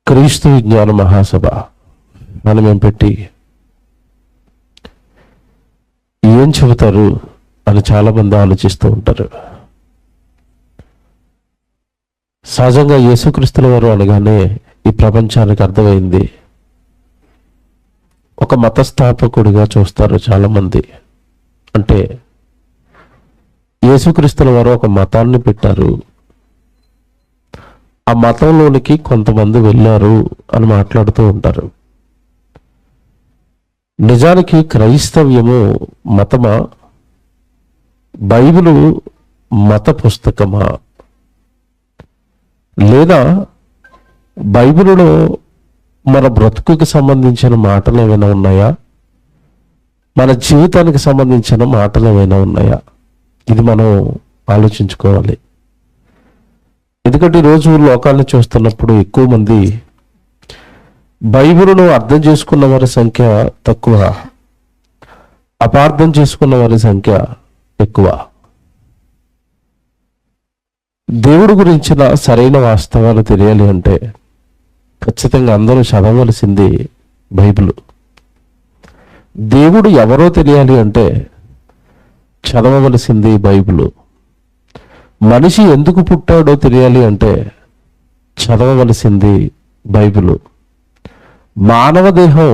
క్రీస్తు విజ్ఞాన మహాసభ మనమేం పెట్టి ఏం చెబుతారు అని చాలామంది ఆలోచిస్తూ ఉంటారు. సహజంగా యేసుక్రీస్తుల వారు అనగానే ఈ ప్రపంచానికి అర్థమైంది ఒక మతస్థాపకుడిగా చూస్తారు చాలామంది. అంటే యేసుక్రీస్తుల వారు ఒక మతాన్ని పెట్టారు, ఆ మతంలోనికి కొంతమంది వెళ్ళారు అని మాట్లాడుతూ ఉంటారు. నిజానికి క్రైస్తవ్యము మతమా, బైబిలు మత పుస్తకమా, లేదా బైబిలులో మన బ్రతుకుకి సంబంధించిన మాటలు ఏమైనా ఉన్నాయా, మన జీవితానికి సంబంధించిన మాటలు ఏమైనా ఉన్నాయా? ఇది మనం ఆలోచించుకోవాలి. ఎందుకంటే ఈరోజు లోకాన్ని చూస్తున్నప్పుడు ఎక్కువ మంది బైబిలును అర్థం చేసుకున్న వారి సంఖ్య తక్కువ, అపార్థం చేసుకున్న వారి సంఖ్య ఎక్కువ. దేవుడి గురించిన సరైన వాస్తవాలు తెలియాలి అంటే ఖచ్చితంగా అందరూ చదవవలసింది బైబిల్. దేవుడు ఎవరో తెలియాలి అంటే చదవవలసింది బైబిల్. మనిషి ఎందుకు పుట్టాడో తెలియాలి అంటే చదవవలసింది బైబిల్. మానవ దేహం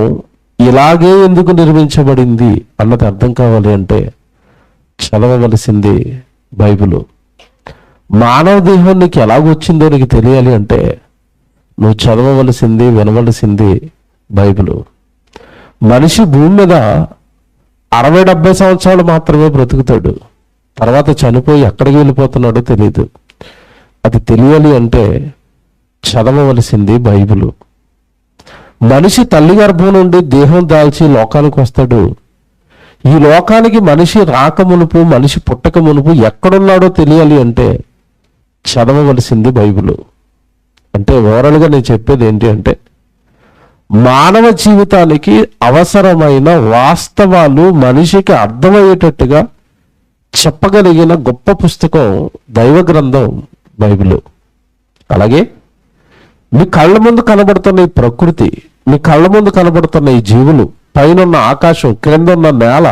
ఇలాగే ఎందుకు నిర్మించబడింది అన్నది అర్థం కావాలి అంటే చదవవలసింది బైబిల్. మానవ దేహం నీకు ఎలాగొచ్చిందో నీకు తెలియాలి అంటే నువ్వు చదవవలసింది, వినవలసింది బైబిల్. మనిషి భూమి మీద 60-70 సంవత్సరాలు మాత్రమే బ్రతుకుతాడు, తర్వాత చనిపోయి ఎక్కడికి వెళ్ళిపోతున్నాడో తెలియదు. అది తెలియాలి అంటే చదవవలసింది బైబిల్. మనిషి తల్లి గర్భం నుండి దేహం దాల్చి లోకానికి వస్తాడు. ఈ లోకానికి మనిషి రాక మునుపు, మనిషి పుట్టక మునుపు ఎక్కడున్నాడో తెలియాలి అంటే చదవవలసింది బైబిల్. అంటే ఓవరాల్గా నేను చెప్పేది ఏంటి అంటే మానవ జీవితానికి అవసరమైన వాస్తవాలు మనిషికి అర్థమయ్యేటట్టుగా చెప్పగలిగిన గొప్ప పుస్తకం, దైవ గ్రంథం బైబిల్. అలాగే మీ కళ్ళ ముందు కనబడుతున్న ఈ ప్రకృతి, మీ కళ్ళ ముందు కనబడుతున్న ఈ జీవులు, పైనున్న ఆకాశం, క్రిందున్న నేల,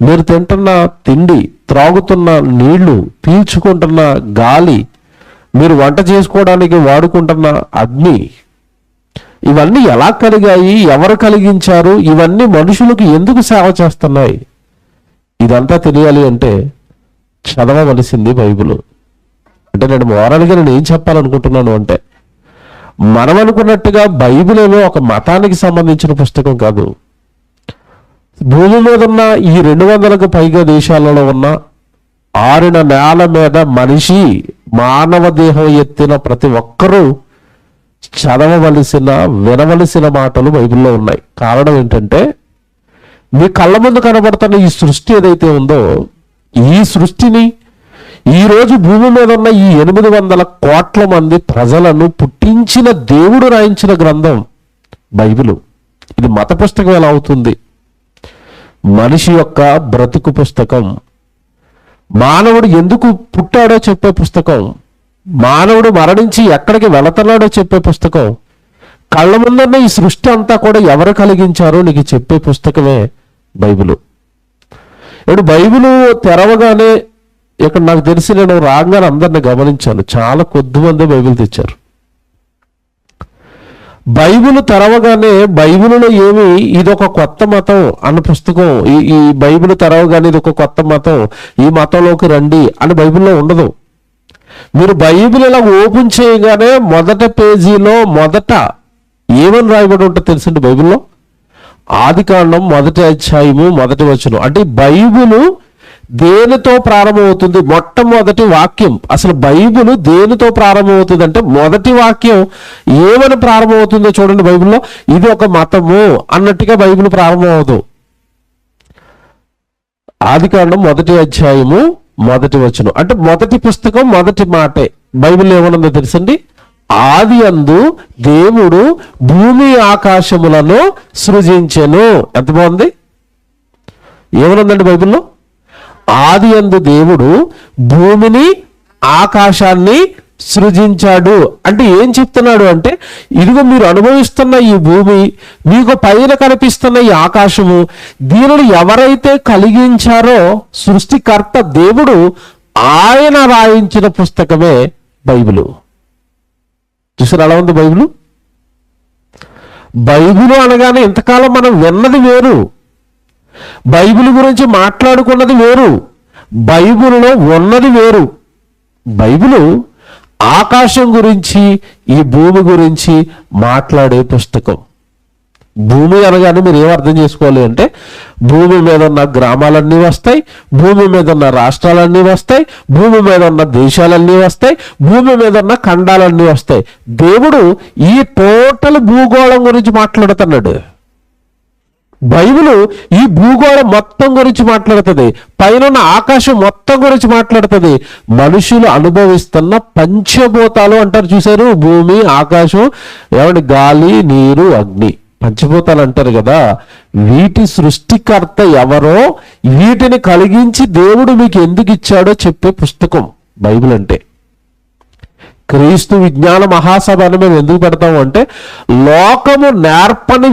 మీరు తింటున్న తిండి, త్రాగుతున్న నీళ్లు, పీల్చుకుంటున్న గాలి, మీరు వంట చేసుకోవడానికి వాడుకుంటున్న అగ్ని, ఇవన్నీ ఎలా కలిగాయి, ఎవరు కలిగించారు, ఇవన్నీ మనుషులకు ఎందుకు సేవ చేస్తున్నాయి, ఇదంతా తెలియాలి అంటే చదవవలసింది బైబిల్. అంటే నేను మోరల్గా నేను ఏం చెప్పాలనుకుంటున్నాను అంటే మనం అనుకున్నట్టుగా బైబిల్ ఏమో ఒక మతానికి సంబంధించిన పుస్తకం కాదు. భూమి మీద ఉన్న ఈ 200కు పైగా దేశాలలో ఉన్న ఆరిన నేల మీద మనిషి, మానవ దేహం ఎత్తిన ప్రతి ఒక్కరూ చదవవలసిన, వినవలసిన మాటలు బైబిల్లో ఉన్నాయి. కారణం ఏంటంటే మీ కళ్ళ ముందు కనబడుతున్న ఈ సృష్టి ఏదైతే ఉందో, ఈ సృష్టిని ఈరోజు భూమి మీద ఉన్న ఈ 800 కోట్ల మంది ప్రజలను పుట్టించిన దేవుడు రాయించిన గ్రంథం బైబిల్. ఇది మత పుస్తకం ఎలా అవుతుంది? మనిషి యొక్క బ్రతుకు పుస్తకం, మానవుడు ఎందుకు పుట్టాడో చెప్పే పుస్తకం, మానవుడు మరణించి ఎక్కడికి వెళుతున్నాడో చెప్పే పుస్తకం, కళ్ళ ముందున్న ఈ సృష్టి అంతా కూడా ఎవరు కలిగించారో నీకు చెప్పే పుస్తకమే బైబిల్. ఇప్పుడు బైబిల్ తెరవగానే ఇక్కడ నాకు తెలిసి నేను రాగానే అందరిని గమనించాను, చాలా కొద్దిమంది బైబిల్ తెచ్చారు. బైబిల్ తెరవగానే బైబిల్లో ఏమి ఇదొక కొత్త మతం అన్న పుస్తకం, ఈ బైబిల్ తెరవగానే ఇది ఒక కొత్త మతం, ఈ మతంలోకి రండి అని బైబిల్లో ఉండదు. మీరు బైబిల్ ఇలా ఓపెన్ చేయగానే మొదటి పేజీలో మొదట ఏమని రాయబడి ఉంటుందో తెలుసండి బైబిల్లో? ఆదికాండం 1వ అధ్యాయము 1వ వచనం. అంటే బైబిల్ దేనితో ప్రారంభమవుతుంది? మొట్టమొదటి వాక్యం. అసలు బైబిల్ దేనితో ప్రారంభమవుతుంది అంటే మొదటి వాక్యం ఏమని ప్రారంభమవుతుందో చూడండి బైబిల్లో. ఇది ఒక మతము అన్నట్టుగా బైబిల్ ప్రారంభమవుతుంది. ఆదికాండం 1వ అధ్యాయము 1వ వచనం. అంటే మొదటి పుస్తకం, మొదటి మాటే. బైబిల్ ఏమనుందో తెలుసండి? ఆది యందు దేవుడు భూమి ఆకాశములను సృజించెను. ఎంత బాగుంది! ఏమనుందండి బైబిల్లో? ఆది యందు దేవుడు భూమిని ఆకాశాన్ని సృజించాడు. అంటే ఏం చెప్తున్నాడు అంటే, ఇదిగో మీరు అనుభవిస్తున్న ఈ భూమి, మీకు పైన కనిపిస్తున్న ఈ ఆకాశము, దీనిని ఎవరైతే కలిగించారో సృష్టికర్త దేవుడు, ఆయన రాయించిన పుస్తకమే బైబిలు. చూసారు ఎలా ఉంది బైబిలు? బైబిలు అనగానే ఇంతకాలం మనం విన్నది వేరు, బైబిల్ గురించి మాట్లాడుకున్నది వేరు, బైబిల్లో ఉన్నది వేరు. బైబిలు ఆకాశం గురించి, ఈ భూమి గురించి మాట్లాడే పుస్తకం. భూమి అనగానే మీరు ఏం అర్థం చేసుకోవాలి అంటే, భూమి మీద ఉన్న గ్రామాలన్నీ వస్తాయి, భూమి మీద ఉన్న రాష్ట్రాలన్నీ వస్తాయి, భూమి మీద ఉన్న దేశాలన్నీ వస్తాయి, భూమి మీద ఉన్న ఖండాలన్నీ వస్తాయి. దేవుడు ఈ టోటల్ భూగోళం గురించి మాట్లాడుతున్నాడు. బైబిలు ఈ భూగోళం మొత్తం గురించి మాట్లాడుతుంది, పైన ఆకాశం మొత్తం గురించి మాట్లాడుతుంది. మనుషులు అనుభవిస్తున్న పంచభూతాలు అంటారు చూశారు, భూమి, ఆకాశం, ఏమంటే గాలి, నీరు, అగ్ని, పంచభూతాలు అంటారు కదా. వీటి సృష్టికర్త ఎవరో, వీటిని కలిగించి దేవుడు మీకు ఎందుకు ఇచ్చాడో చెప్పే పుస్తకం బైబిల్ అంటే. క్రీస్తు విజ్ఞాన మహాసభ అని మేము ఎందుకు పెడతాము అంటే, లోకము నేర్పని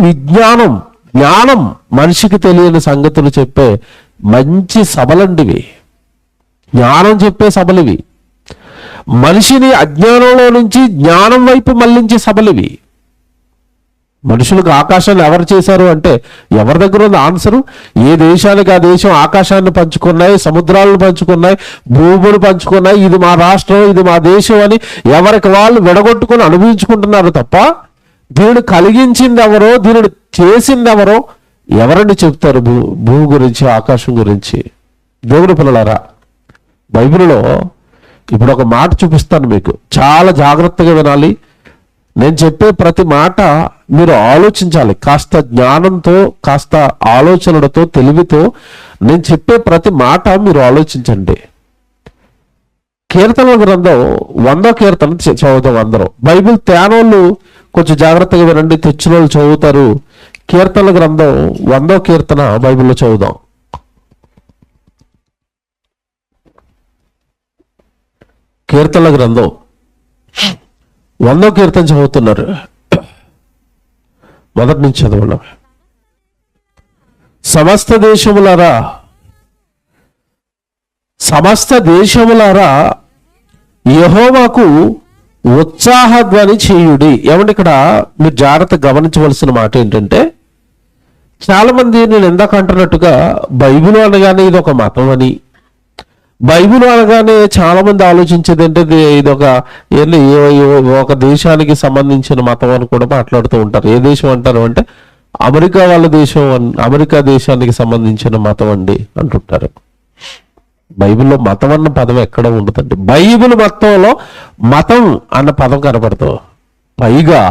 జ్ఞానం మనిషికి తెలియని సంగతులు చెప్పే మంచి సభలండివి, జ్ఞానం చెప్పే సభలివి. మనిషిని అజ్ఞానంలో నుంచి జ్ఞానం వైపు మళ్లించే సభలివి. మనుషులకు ఆకాశాన్ని ఎవరు చేశారు అంటే, ఎవరి దగ్గర ఉంది ఆన్సరు? ఏ దేశానికి ఆ దేశం ఆకాశాన్ని పంచుకున్నాయి, సముద్రాలను పంచుకున్నాయి, భూములు పంచుకున్నాయి, ఇది మా రాష్ట్రం, ఇది మా దేశం అని ఎవరికి వాళ్ళు విడగొట్టుకుని అనుభవించుకుంటున్నారు తప్ప, దీనిని కలిగించింది ఎవరో, దీనిని చేసింది ఎవరో ఎవరని చెప్తారు? భూమి గురించి, ఆకాశం గురించి. దేవుని పిల్లలారా, బైబిల్లో ఇప్పుడు ఒక మాట చూపిస్తాను మీకు, చాలా జాగ్రత్తగా వినాలి. నేను చెప్పే ప్రతి మాట మీరు ఆలోచించాలి, కాస్త జ్ఞానంతో, కాస్త ఆలోచనలతో, తెలివితో నేను చెప్పే ప్రతి మాట మీరు ఆలోచించండి. కీర్తనల గ్రంథం 100వ కీర్తన చదువుతాం అందరం. బైబిల్ తేనోళ్ళు కొంచెం జాగ్రత్తగా వినండి, తెచ్చిన వాళ్ళు చదువుతారు. కీర్తనల గ్రంథం 100వ కీర్తన బైబిల్లో చదువుదాం. కీర్తనల గ్రంథం 100వ కీర్తన చదువుతున్నారు, మొదటి నుంచి చదవండి. సమస్త దేశములారా యెహోవాకు ఉత్సాహధ్వని చేయుడి. ఏమంటే ఇక్కడ మీరు జాగ్రత్త గమనించవలసిన మాట ఏంటంటే, చాలా మంది నేను ఇందాక అంటున్నట్టుగా బైబిల్ అనగానే ఇది ఒక మతం అని, బైబిల్ అనగానే చాలా మంది ఆలోచించేది ఏంటంటే ఇది ఒక దేశానికి సంబంధించిన మతం అని కూడా మాట్లాడుతూ ఉంటారు. ఏ దేశం అంటారు అంటే, అమెరికా వాళ్ళ దేశం, అమెరికా దేశానికి సంబంధించిన మతం అండి అంటుంటారు. బైబిల్లో మతం అన్న పదం ఎక్కడ ఉండదండి. బైబిల్ మొత్తంలో మతం అన్న పదం కనపడతావు. పైగా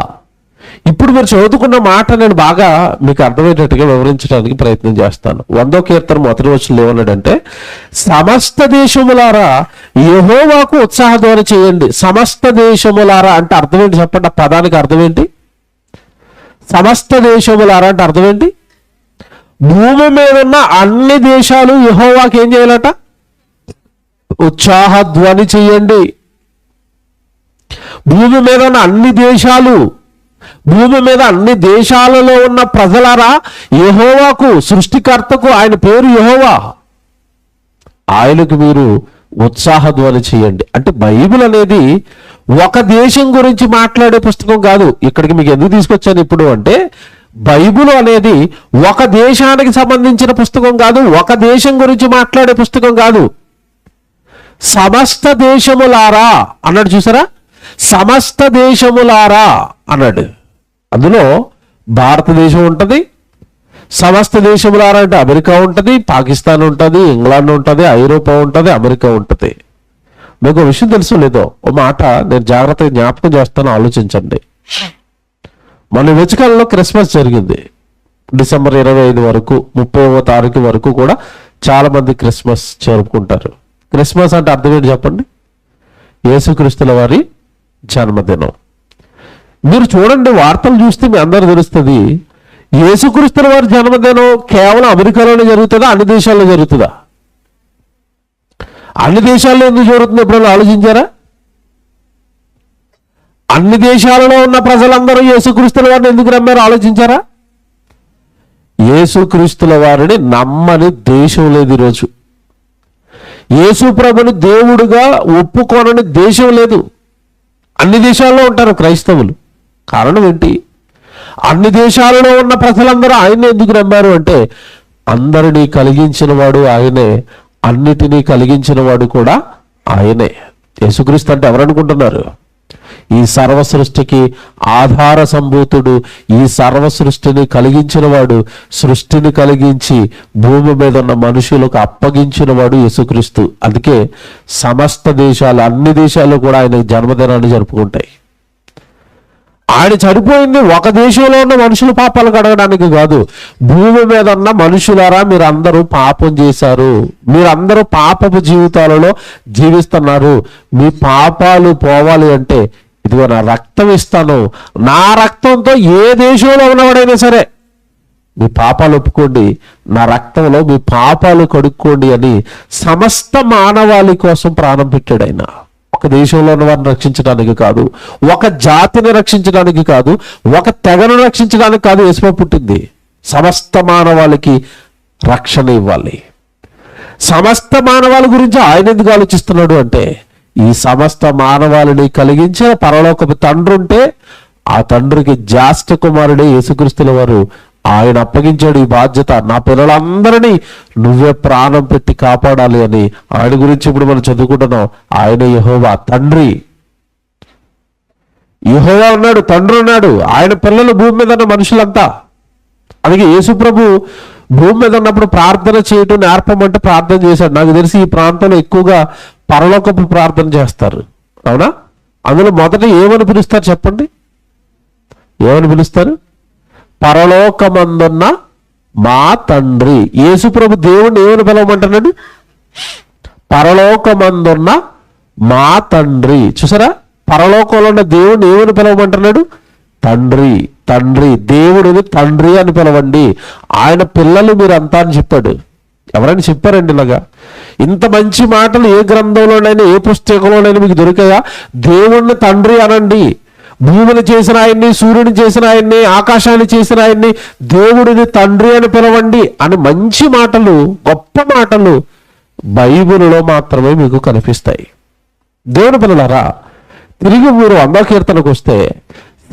ఇప్పుడు మీరు చదువుకున్న మాట నేను బాగా మీకు అర్థమయ్యేటట్టుగా వివరించడానికి ప్రయత్నం చేస్తాను. 100వ కీర్తన మొదటి వచనంలో ఏమన్నాడంటే, సమస్త దేశములారా యెహోవాకు ఉత్సాహధ్వని చేయండి. సమస్త దేశములారా అంటే అర్థం ఏంటి చెప్పండి? ఆ పదానికి అర్థం ఏంటి? సమస్త దేశములారా అంటే అర్థం ఏంటి? భూమి మీద ఉన్న అన్ని దేశాలు యెహోవాకి ఏం చేయాలట? ఉత్సాహధ్వని చెయ్యండి. భూమి మీద ఉన్న అన్ని దేశాలు, భూమి మీద అన్ని దేశాలలో ఉన్న ప్రజలారా యెహోవాకు, సృష్టికర్తకు, ఆయన పేరు యెహోవా, ఆయనకు మీరు ఉత్సాహధ్వని చేయండి. అంటే బైబిల్ అనేది ఒక దేశం గురించి మాట్లాడే పుస్తకం కాదు. ఇక్కడికి మీకు ఎందుకు తీసుకొచ్చాను ఇప్పుడు అంటే, బైబిల్ అనేది ఒక దేశానికి సంబంధించిన పుస్తకం కాదు, ఒక దేశం గురించి మాట్లాడే పుస్తకం కాదు. సమస్త దేశములారా అన్నాడు చూసారా, సమస్త దేశములారా అన్నాడు. అందులో భారతదేశం ఉంటుంది, సమస్త దేశములారా అంటే అమెరికా ఉంటుంది, పాకిస్తాన్ ఉంటుంది, ఇంగ్లాండ్ ఉంటుంది, ఐరోపా ఉంటుంది, అమెరికా ఉంటుంది. మీకు విషయం తెలుసు లేదో, ఓ మాట నేను జాగ్రత్తగా జ్ఞాపకం చేస్తాను, ఆలోచించండి. మన వెచకాలంలో క్రిస్మస్ జరిగింది. డిసెంబర్ 25 వరకు, 30వ తారీఖు వరకు కూడా చాలా మంది క్రిస్మస్ జరుపుకుంటారు. క్రిస్మస్ అంటే అర్థం ఏంటి చెప్పండి? యేసుక్రీస్తుల వారి జన్మదినం. మీరు చూడండి, వార్తలు చూస్తే మీ అందరూ తెలుస్తుంది, యేసుక్రీస్తుల వారి జన్మదినం కేవలం అమెరికాలోనే జరుగుతుందా, అన్ని దేశాల్లో జరుగుతుందా? అన్ని దేశాల్లో ఎందుకు జరుగుతుంది ఎప్పుడైనా ఆలోచించారా? అన్ని దేశాలలో ఉన్న ప్రజలందరూ యేసుక్రీస్తుల వారిని ఎందుకు నమ్మారో ఆలోచించారా? యేసుక్రీస్తుల వారిని నమ్మని దేశం లేదు ఈరోజు. యేసు ప్రభుని దేవుడుగా ఒప్పుకోనని దేశం లేదు. అన్ని దేశాల్లో ఉంటారు క్రైస్తవులు. కారణం ఏంటి? అన్ని దేశాలలో ఉన్న ప్రజలందరూ ఆయన్ని ఎందుకు నమ్మారు అంటే, అందరినీ కలిగించిన వాడు ఆయనే, అన్నిటినీ కలిగించిన వాడు కూడా ఆయనే. యేసుక్రీస్తు అంటే ఎవరనుకుంటున్నారు? ఈ సర్వ సృష్టికి ఆధార సంభూతుడు, ఈ సర్వ సృష్టిని కలిగించిన వాడు, సృష్టిని కలిగించి భూమి మీద ఉన్న మనుషులకు అప్పగించిన వాడు యేసుక్రీస్తు. అందుకే సమస్త దేశాలు, అన్ని దేశాలు కూడా ఆయన జన్మదినాన్ని జరుపుకుంటాయి. ఆయన చనిపోయింది ఒక దేశంలో ఉన్న మనుషుల పాపాలు కడగడానికి కాదు. భూమి మీద ఉన్న మనుషులారా, మీరందరూ పాపం చేశారు, మీరందరూ పాపపు జీవితాలలో జీవిస్తున్నారు, మీ పాపాలు పోవాలి అంటే ఇదిగో నా రక్తం ఇస్తాను, నా రక్తంతో ఏ దేశంలో ఉన్నవాడైనా సరే మీ పాపాలు ఒప్పుకోండి, నా రక్తంలో మీ పాపాలు కడుక్కోండి అని సమస్త మానవాళి కోసం ప్రాణం పెట్టాడు ఆయన. ఒక దేశంలో ఉన్న వారిని రక్షించడానికి కాదు, ఒక జాతిని రక్షించడానికి కాదు, ఒక తెగను రక్షించడానికి కాదు యేసు పుట్టింది. సమస్త మానవాళికి రక్షణ ఇవ్వాలి. సమస్త మానవాళి గురించి ఆయన ఎందుకు ఆలోచిస్తున్నాడు అంటే, ఈ సమస్త మానవాళిని కలిగించిన పరలోకపు తండ్రి ఉంటే ఆ తండ్రికి జ్యేష్ఠ కుమారుడే యేసుక్రీస్తుల వారు. ఆయన అప్పగించాడు ఈ బాధ్యత, నా పిల్లలందరినీ నువ్వే ప్రాణం పెట్టి కాపాడాలి అని. ఆయన గురించి ఇప్పుడు మనం చదువుకుంటున్నాం. ఆయన యెహోవా తండ్రి. యెహోవా ఉన్నాడు, తండ్రి ఉన్నాడు, ఆయన పిల్లలు భూమి మీద ఉన్న మనుషులంతా. అందుకే యేసు ప్రభు భూమి మీద ఉన్నప్పుడు ప్రార్థన చేయటం నేర్పమంటే ప్రార్థన చేశాడు. నాకు తెలిసి ఈ ప్రాంతంలో ఎక్కువగా పరలోకపు ప్రార్థన చేస్తారు, అవునా? అందులో మొదట ఏమని పిలుస్తారు చెప్పండి? ఏమని పిలుస్తారు? పరలోకమందున్న మా తండ్రి. యేసు ప్రభు దేవుణ్ణి ఏమని పిలవమంటున్నాడు? పరలోకమందున్న మా తండ్రి. చూసారా, పరలోకంలో ఉన్న దేవుణ్ణి ఏమని పిలవమంటున్నాడు? తండ్రి. తండ్రి, దేవుడిని తండ్రి అని పిలవండి, ఆయన పిల్లలు మీరంతా అని చెప్పాడు. ఎవరైనా చెప్పారండి ఇలాగా? ఇంత మంచి మాటలు ఏ గ్రంథంలోనైనా, ఏ పుస్తకంలోనైనా మీకు దొరికాయా? దేవుణ్ణి తండ్రి అనండి, భూమిని చేసిన ఆయన్ని, సూర్యుని చేసిన ఆయన్ని, ఆకాశాన్ని చేసిన ఆయన్ని దేవుడిని తండ్రి అని పిలవండి అని మంచి మాటలు, గొప్ప మాటలు బైబిల్లో మాత్రమే మీకు కనిపిస్తాయి. దేవుని పిల్లలారా, తిరిగి మీరు 100వ కీర్తనకు వస్తే,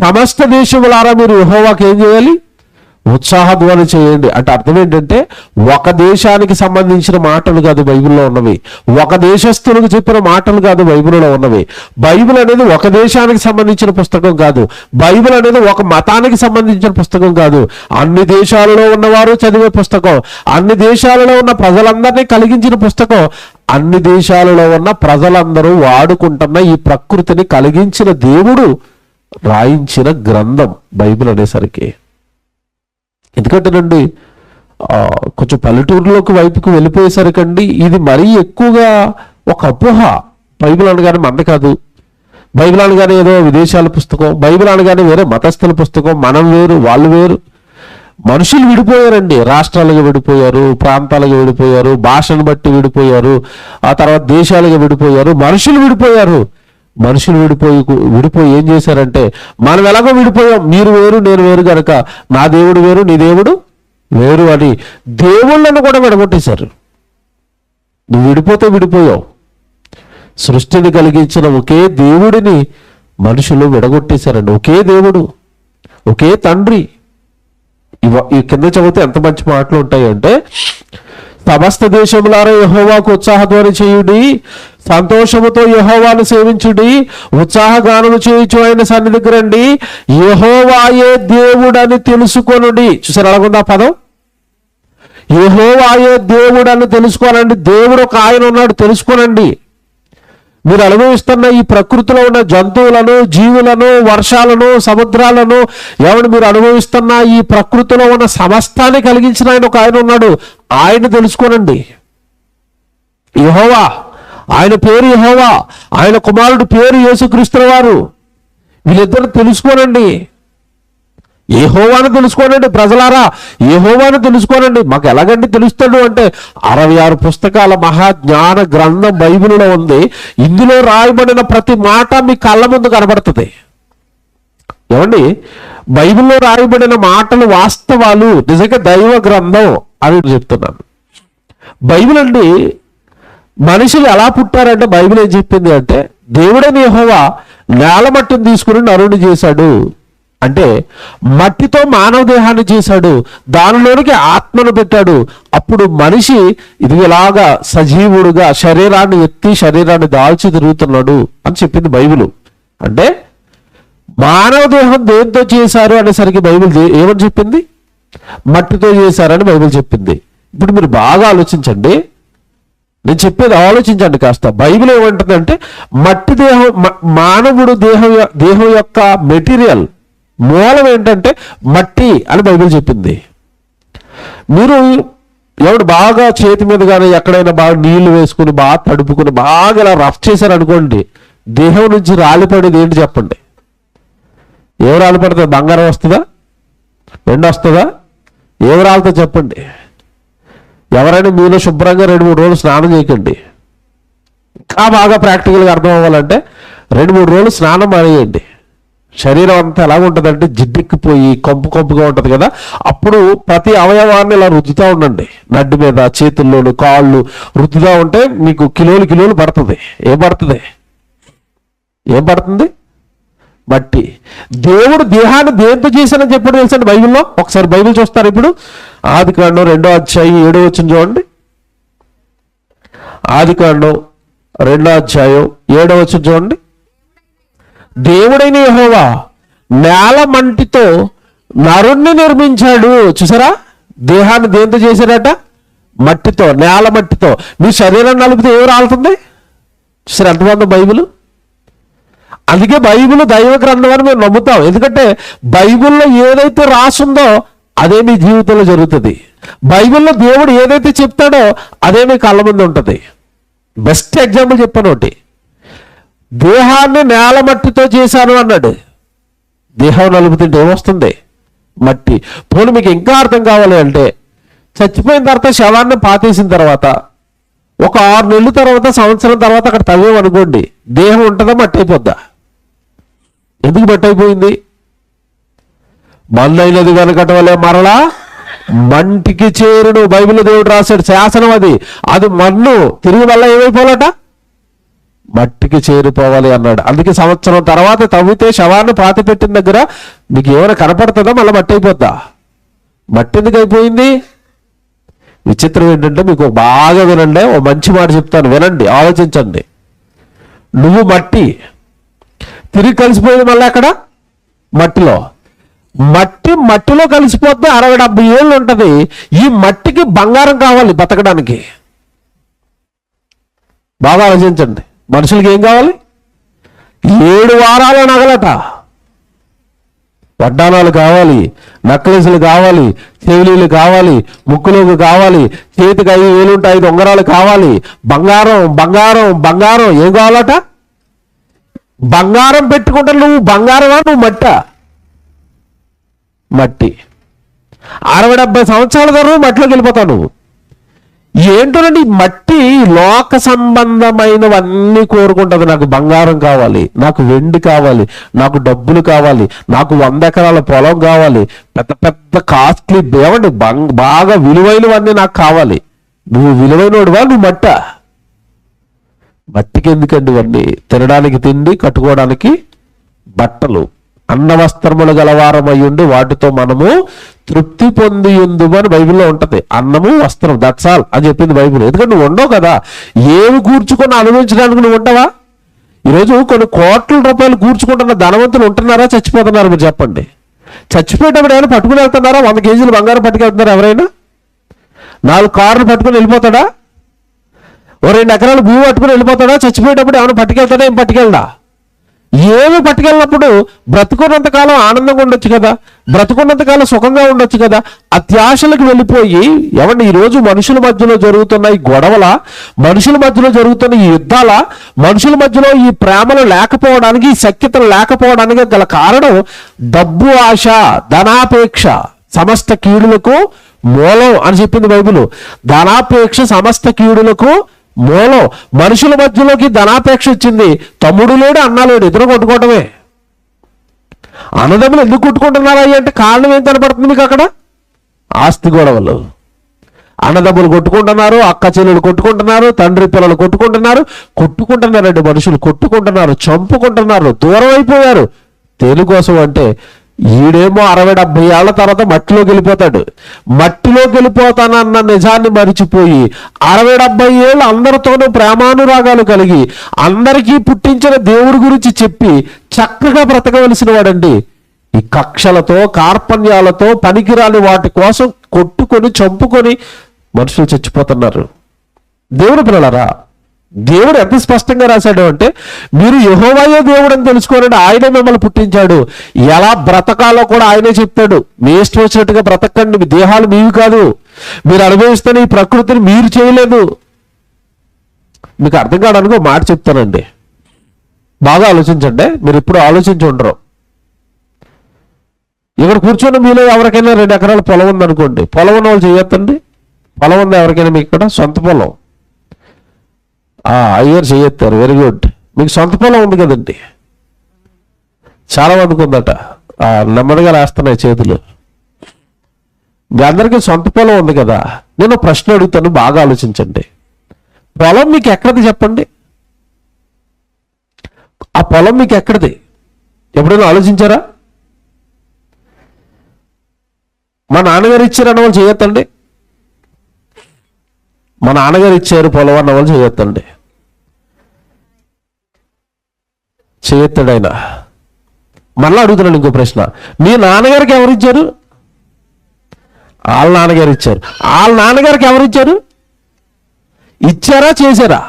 సమస్త దేశములారా మీరు యెహోవాకు ఏం చేయాలి? ఉత్సాహధ్వని చేయండి. అంటే అర్థం ఏంటంటే, ఒక దేశానికి సంబంధించిన మాటలు కాదు బైబిల్లో ఉన్నవి, ఒక దేశస్థులకు చెప్పిన మాటలు కాదు బైబిల్లో ఉన్నవి. బైబిల్ అనేది ఒక దేశానికి సంబంధించిన పుస్తకం కాదు, బైబిల్ అనేది ఒక మతానికి సంబంధించిన పుస్తకం కాదు. అన్ని దేశాలలో ఉన్నవారు చదివే పుస్తకం, అన్ని దేశాలలో ఉన్న ప్రజలందరినీ కలిగించిన పుస్తకం, అన్ని దేశాలలో ఉన్న ప్రజలందరూ వాడుకుంటున్న ఈ ప్రకృతిని కలిగించిన దేవుడు రాయించిన గ్రంథం బైబిల్ అనేసరికి. ఎందుకంటేనండి, కొంచెం పల్లెటూరులోకి వైపుకి వెళ్ళిపోయేసరికండి ఇది మరీ ఎక్కువగా ఒక అపోహ. బైబిల్ అనగానే మంద కాదు, బైబిల్ అనగానే ఏదో విదేశాల పుస్తకం, బైబిల్ అనగానే వేరే మతస్థుల పుస్తకం, మనం వేరు వాళ్ళు వేరు. మనుషులు విడిపోయారండి, రాష్ట్రాలుగా విడిపోయారు, ప్రాంతాలుగా విడిపోయారు, భాషను బట్టి విడిపోయారు, ఆ తర్వాత దేశాలుగా విడిపోయారు, మనుషులు విడిపోయారు. మనుషులు విడిపోయి ఏం చేశారంటే, మనం ఎలాగో విడిపోయాం, మీరు వేరు నేను వేరు కనుక నా దేవుడు వేరు నీ దేవుడు వేరు అని దేవుళ్ళను కూడా విడగొట్టేశారు. నువ్వు విడిపోతే విడిపోయావు. సృష్టిని కలిగించిన ఒకే దేవుడిని మనుషులు విడగొట్టేశారండి. ఒకే దేవుడు, ఒకే తండ్రి. ఈ కింద చదివితే ఎంత మంచి మాటలు ఉంటాయంటే, సమస్త దేశములారా యెహోవాకు ఉత్సాహధ్వని చేయుడి, సంతోషముతో యెహోవాను సేవించుడి, ఉత్సాహగానము చేయుచు ఆయన సన్నిధికి రండి, యెహోవాయే దేవుడని తెలుసుకొనుడి. చూసారు అలాగుందా పదం? యెహోవాయే దేవుడని తెలుసుకోనండి. దేవుడు ఒక ఆయన ఉన్నాడు, తెలుసుకోనండి. మీరు అనుభవిస్తున్న ఈ ప్రకృతిలో ఉన్న జంతువులను, జీవులను, వర్షాలను, సముద్రాలను, ఎవడు మీరు అనుభవిస్తున్న ఈ ప్రకృతిలో ఉన్న సమస్తాన్ని కలిగించిన ఆయన ఒక ఆయన ఉన్నాడు, ఆయన తెలుసుకోనండి. యెహోవా, ఆయన పేరు యెహోవా, ఆయన కుమారుడు పేరు యేసుక్రీస్తు వారు. వీళ్ళిద్దరు తెలుసుకోనండి. యెహోవాను తెలుసుకోనండి ప్రజలారా, యెహోవాను తెలుసుకోనండి. మాకు ఎలాగండి తెలుస్తాడు అంటే, 66 పుస్తకాల మహాజ్ఞాన గ్రంథం బైబిల్లో ఉంది. ఇందులో రాయబడిన ప్రతి మాట మీ కళ్ళ ముందు కనబడుతుంది. ఏమండి, బైబిల్లో రాయబడిన మాటలు వాస్తవాలు, నిజంగా దైవ గ్రంథం అని చెప్తున్నాను. బైబిల్ అండి, మనుషులు ఎలా పుట్టారంటే బైబిల్ ఏం చెప్పింది అంటే, దేవుడైన యెహోవా నేల మట్టిని తీసుకుని నరుని చేశాడు. అంటే మట్టితో మానవ దేహాన్ని చేశాడు, దానిలోనికి ఆత్మను పెట్టాడు. అప్పుడు మనిషి ఇది ఇలాగా సజీవుడుగా శరీరాన్ని ఎత్తి శరీరాన్ని దాల్చి తిరుగుతున్నాడు అని చెప్పింది బైబిల్. అంటే మానవ దేహం దేంతో చేశారు అనేసరికి బైబిల్ ఏమని చెప్పింది? మట్టితో చేశారని బైబిల్ చెప్పింది. ఇప్పుడు మీరు బాగా ఆలోచించండి, నేను చెప్పేది ఆలోచించండి కాస్త. బైబిల్ ఏమంటుందంటే మట్టి దేహం, మానవుడు దేహం యొక్క మెటీరియల్ మూలం ఏంటంటే మట్టి అని బైబిల్ చెప్పింది. మీరు ఎవడు బాగా చేతి మీద కానీ ఎక్కడైనా బాగా నీళ్లు వేసుకుని బాగా తడుపుకుని బాగా ఇలా రఫ్ చేశారనుకోండి, దేహం నుంచి రాలిపడేది ఏంటి చెప్పండి? ఏం రాలిపడుతుంది? బంగారం వస్తుందా? వెండి వస్తుందా? ఏం రాలుతో చెప్పండి? ఎవరైనా మీలో శుభ్రంగా 2-3 రోజులు స్నానం చేయకండి. ఇంకా బాగా ప్రాక్టికల్గా అర్థం అవ్వాలంటే 2-3 రోజులు స్నానం మానేయండి. శరీరం అంతా ఎలా ఉంటుందంటే జిడ్డెక్కిపోయి కొంపుగా ఉంటుంది కదా, అప్పుడు ప్రతి అవయవాన్ని ఇలా రుద్దుతూ ఉండండి. నడ్డి మీద, చేతుల్లోను, కాళ్ళు రుద్దుతూ ఉంటే మీకు కిలోలు పడుతుంది. ఏం పడుతుంది? మట్టి. దేవుడు దేహాన్ని దేంతో చేశానని చెప్పాడు తెలుసండి బైబిల్లో. ఒకసారి బైబిల్ చూస్తారు. ఇప్పుడు ఆదికాండం 2వ అధ్యాయం 7వ వచనం చూడండి. ఆదికాండం 2వ అధ్యాయం 7వ వచనం చూడండి. దేవుడైన యెహోవా నేల మంటితో నరుణ్ణి నిర్మించాడు. చూసారా, దేహాన్ని దేంతో చేశాడట? మట్టితో, నేల మట్టితో. మీ శరీరం నలిపితే ఏం రాలుతుంది? చూసారా ఎంతమంది బైబిల్. అందుకే బైబిల్ దైవ గ్రంథం అని మేము నమ్ముతాం. ఎందుకంటే బైబిల్లో ఏదైతే రాసుందో అదే మీ జీవితంలో జరుగుతుంది. బైబిల్లో దేవుడు ఏదైతే చెప్తాడో అదే మీ కళ్ళ ముందు ఉంటుంది. బెస్ట్ ఎగ్జాంపుల్ చెప్పాను ఒకటి. దేహాన్ని నేల మట్టితో చేశాను అన్నాడు. దేహం నలుపుతుంటే ఏమొస్తుంది? మట్టి. పోనీ మీకు ఇంకా అర్థం కావాలి అంటే, చచ్చిపోయిన తర్వాత శవాన్ని పాతేసిన తర్వాత ఒక 6 నెలల తర్వాత, సంవత్సరం తర్వాత అక్కడ తవ్వేమనుకోండి, దేహం ఉంటుందా? మట్టి అయిపోద్దా? ఎందుకు మట్టి అయిపోయింది? మన్నైనది కనుకట వలె మరలా మంటికి చేరును. బైబిల్లో దేవుడు రాశాడు, శాసనం అది. అది మన్ను తిరిగి మళ్ళీ ఏమైపోవాలట? మట్టికి చేరిపోవాలి అన్నాడు. అందుకే సంవత్సరం తర్వాత తవ్వితే శవాన్ని పాతి పెట్టిన దగ్గర మీకు ఏమైనా కనపడుతుందా? మళ్ళీ మట్టి అయిపోద్దా? మట్టి ఎందుకు అయిపోయింది? విచిత్రం ఏంటంటే, మీకు బాగా వినండి, ఓ మంచి మాట చెప్తాను, వినండి, ఆలోచించండి. నువ్వు మట్టి, తిరిగి కలిసిపోయింది మళ్ళీ అక్కడ మట్టిలో. మట్టిలో కలిసిపోతే 60-70 ఏళ్ళు ఉంటుంది. ఈ మట్టికి బంగారం కావాలి బతకడానికి. బాగా ఆలోచించండి. మనుషులకి ఏం కావాలి? 7 వారాల నగలట, వడ్డానాలు కావాలి, నక్లెస్లు కావాలి, చెవిలీలు కావాలి, ముక్కులకు కావాలి, చేతికి 5 వేలు ఉంటే 5 ఉంగరాలు కావాలి, బంగారం ఏం కావాలట? బంగారం పెట్టుకుంటే నువ్వు బంగారమా? నువ్వు మట్టి. 60-70 సంవత్సరాల తర్వాత మట్టిలోకి వెళ్ళిపోతావు నువ్వు. ఏంటోనండి, మట్టి లోక సంబంధమైనవన్నీ కోరుకుంటుంది. నాకు బంగారం కావాలి, నాకు వెండి కావాలి, నాకు డబ్బులు కావాలి, నాకు 100 ఎకరాల పొలం కావాలి, పెద్ద కాస్ట్లీ ఏమండి బాగా విలువైనవన్నీ నాకు కావాలి. నువ్వు విలువైనవాడువా? నువ్వు మట్టికి ఎందుకండి ఇవన్నీ? తినడానికి తిండి, కట్టుకోవడానికి బట్టలు, అన్న వస్త్రములు గలవారమై ఉండి వాటితో మనము తృప్తి పొంది ఉందని బైబిల్లో ఉంటది. అన్నము, వస్త్రం, దట్స్ ఆల్ అని చెప్పింది బైబిల్. ఎందుకంటే నువ్వు ఉండవు కదా, ఏమి కూర్చుకొని అనుభవించడానికి నువ్వు ఉంటావా? ఈరోజు కొన్ని కోట్ల రూపాయలు కూర్చుకుంటున్న ధనవంతులు ఉంటున్నారా, చచ్చిపోతున్నారా? మీరు చెప్పండి. చచ్చిపోయేటప్పుడు ఏమైనా పట్టుకుని వెళ్తున్నారా? 100 కేజీలు బంగారం పట్టుకెళ్తున్నారా? ఎవరైనా 4 కార్లు పట్టుకుని వెళ్ళిపోతాడా? ఓ 2 ఎకరాలు భూమి పట్టుకుని వెళ్ళిపోతాడా? చచ్చిపోయేటప్పుడు ఏమైనా పట్టుకెళ్తాడా? ఏం పట్టుకెళ్ళడా? ఏమి పట్టుకెళ్ళినప్పుడు బ్రతుకున్నంతకాలం ఆనందంగా ఉండొచ్చు కదా, బ్రతుకున్నంతకాలం సుఖంగా ఉండొచ్చు కదా. అత్యాశలకు వెళ్ళిపోయి ఏమండి, ఈరోజు మనుషుల మధ్యలో జరుగుతున్న ఈ గొడవల, మనుషుల మధ్యలో జరుగుతున్న ఈ యుద్ధాల, మనుషుల మధ్యలో ఈ ప్రేమలు లేకపోవడానికి, ఈ సఖ్యతలు లేకపోవడానికి గల కారణం డబ్బు ఆశ, ధనాపేక్ష సమస్త కీడులకు మూలం అని చెప్పింది బైబిల్. ధనాపేక్ష సమస్త కీడులకు మూలం. మనుషుల మధ్యలోకి ధనాపేక్ష వచ్చింది. తమ్ముడు లేడు, అన్న లేడు, ఇద్దరు కొట్టుకోవటమే. అన్నదమ్ములు ఎందుకు కొట్టుకుంటున్నారా అంటే కారణం ఏం కనపడుతుంది మీకు అక్కడ? ఆస్తి గొడవలు. అన్నదమ్ములు కొట్టుకుంటున్నారు, అక్క చెల్లెలు కొట్టుకుంటున్నారు, తండ్రి పిల్లలు కొట్టుకుంటున్నారండి. మనుషులు కొట్టుకుంటున్నారు, చంపుకుంటున్నారు, దూరం అయిపోయారు. దేనికోసం అంటే ఈడేమో 60-70 ఏళ్ల తర్వాత మట్టిలోకి వెళ్ళిపోతాడు. మట్టిలోకి వెళ్ళిపోతానన్న నిజాన్ని మరిచిపోయి 60-70 ఏళ్ళు అందరితోనూ ప్రేమానురాగాలు కలిగి అందరికీ పుట్టించిన దేవుడి గురించి చెప్పి చక్కగా బ్రతకవలసిన వాడండి ఈ కక్షలతో, కార్పణ్యాలతో, పనికిరాని వాటి కోసం కొట్టుకొని చంపుకొని మనుషులు చచ్చిపోతున్నారు. దేవుడు పిల్లలారా, దేవుడు ఎంత స్పష్టంగా రాశాడు అంటే మీరు యెహోవాయే దేవుడు అని తెలుసుకోవాలంటే ఆయనే మిమ్మల్ని పుట్టించాడు. ఎలా బ్రతకాలో కూడా ఆయనే చెప్పాడు. మీ ఇష్టం వచ్చినట్టుగా బ్రతకండి. మీ దేహాలు మీవి కాదు. మీరు అనుభవిస్తున్న ఈ ప్రకృతిని మీరు చేయలేదు. మీకు అర్థం కావడానికి మాట చెప్తానండి, బాగా ఆలోచించండి. మీరు ఎప్పుడు ఆలోచించి ఉండరు. ఇక్కడ కూర్చొని మీలో ఎవరికైనా 2 ఎకరాల పొలం ఉందనుకోండి. పొలం ఉన్న వాళ్ళు చేయొద్దండి. పొలం ఉందా ఎవరికైనా మీకు ఇక్కడ? సొంత పొలం అయ్యారు చేయొత్తారు. Very good. మీకు సొంత పొలం ఉంది కదండి. చాలా మందికి ఉందట. నెమ్మదిగా రాస్తున్నాయి చేతులు. మీ అందరికీ సొంత పొలం ఉంది కదా. నేను ప్రశ్న అడుగుతాను, బాగా ఆలోచించండి. పొలం మీకు ఎక్కడిది చెప్పండి? ఆ పొలం మీకు ఎక్కడిది? ఎప్పుడైనా ఆలోచించారా? మా నాన్నగారు ఇచ్చారు అన్న వాళ్ళు చేయొద్దండి. మా నాన్నగారు ఇచ్చారు పొలం అన్న వాళ్ళు చేయొద్దండి. చేయొత్తాడు ఆయన. మళ్ళీ అడుగుతున్నాను ఇంకో ప్రశ్న. మీ నాన్నగారికి ఎవరు ఇచ్చారు? వాళ్ళ నాన్నగారు ఇచ్చారు. వాళ్ళ నాన్నగారికి ఎవరు ఇచ్చారు? ఇచ్చారా చేశారా?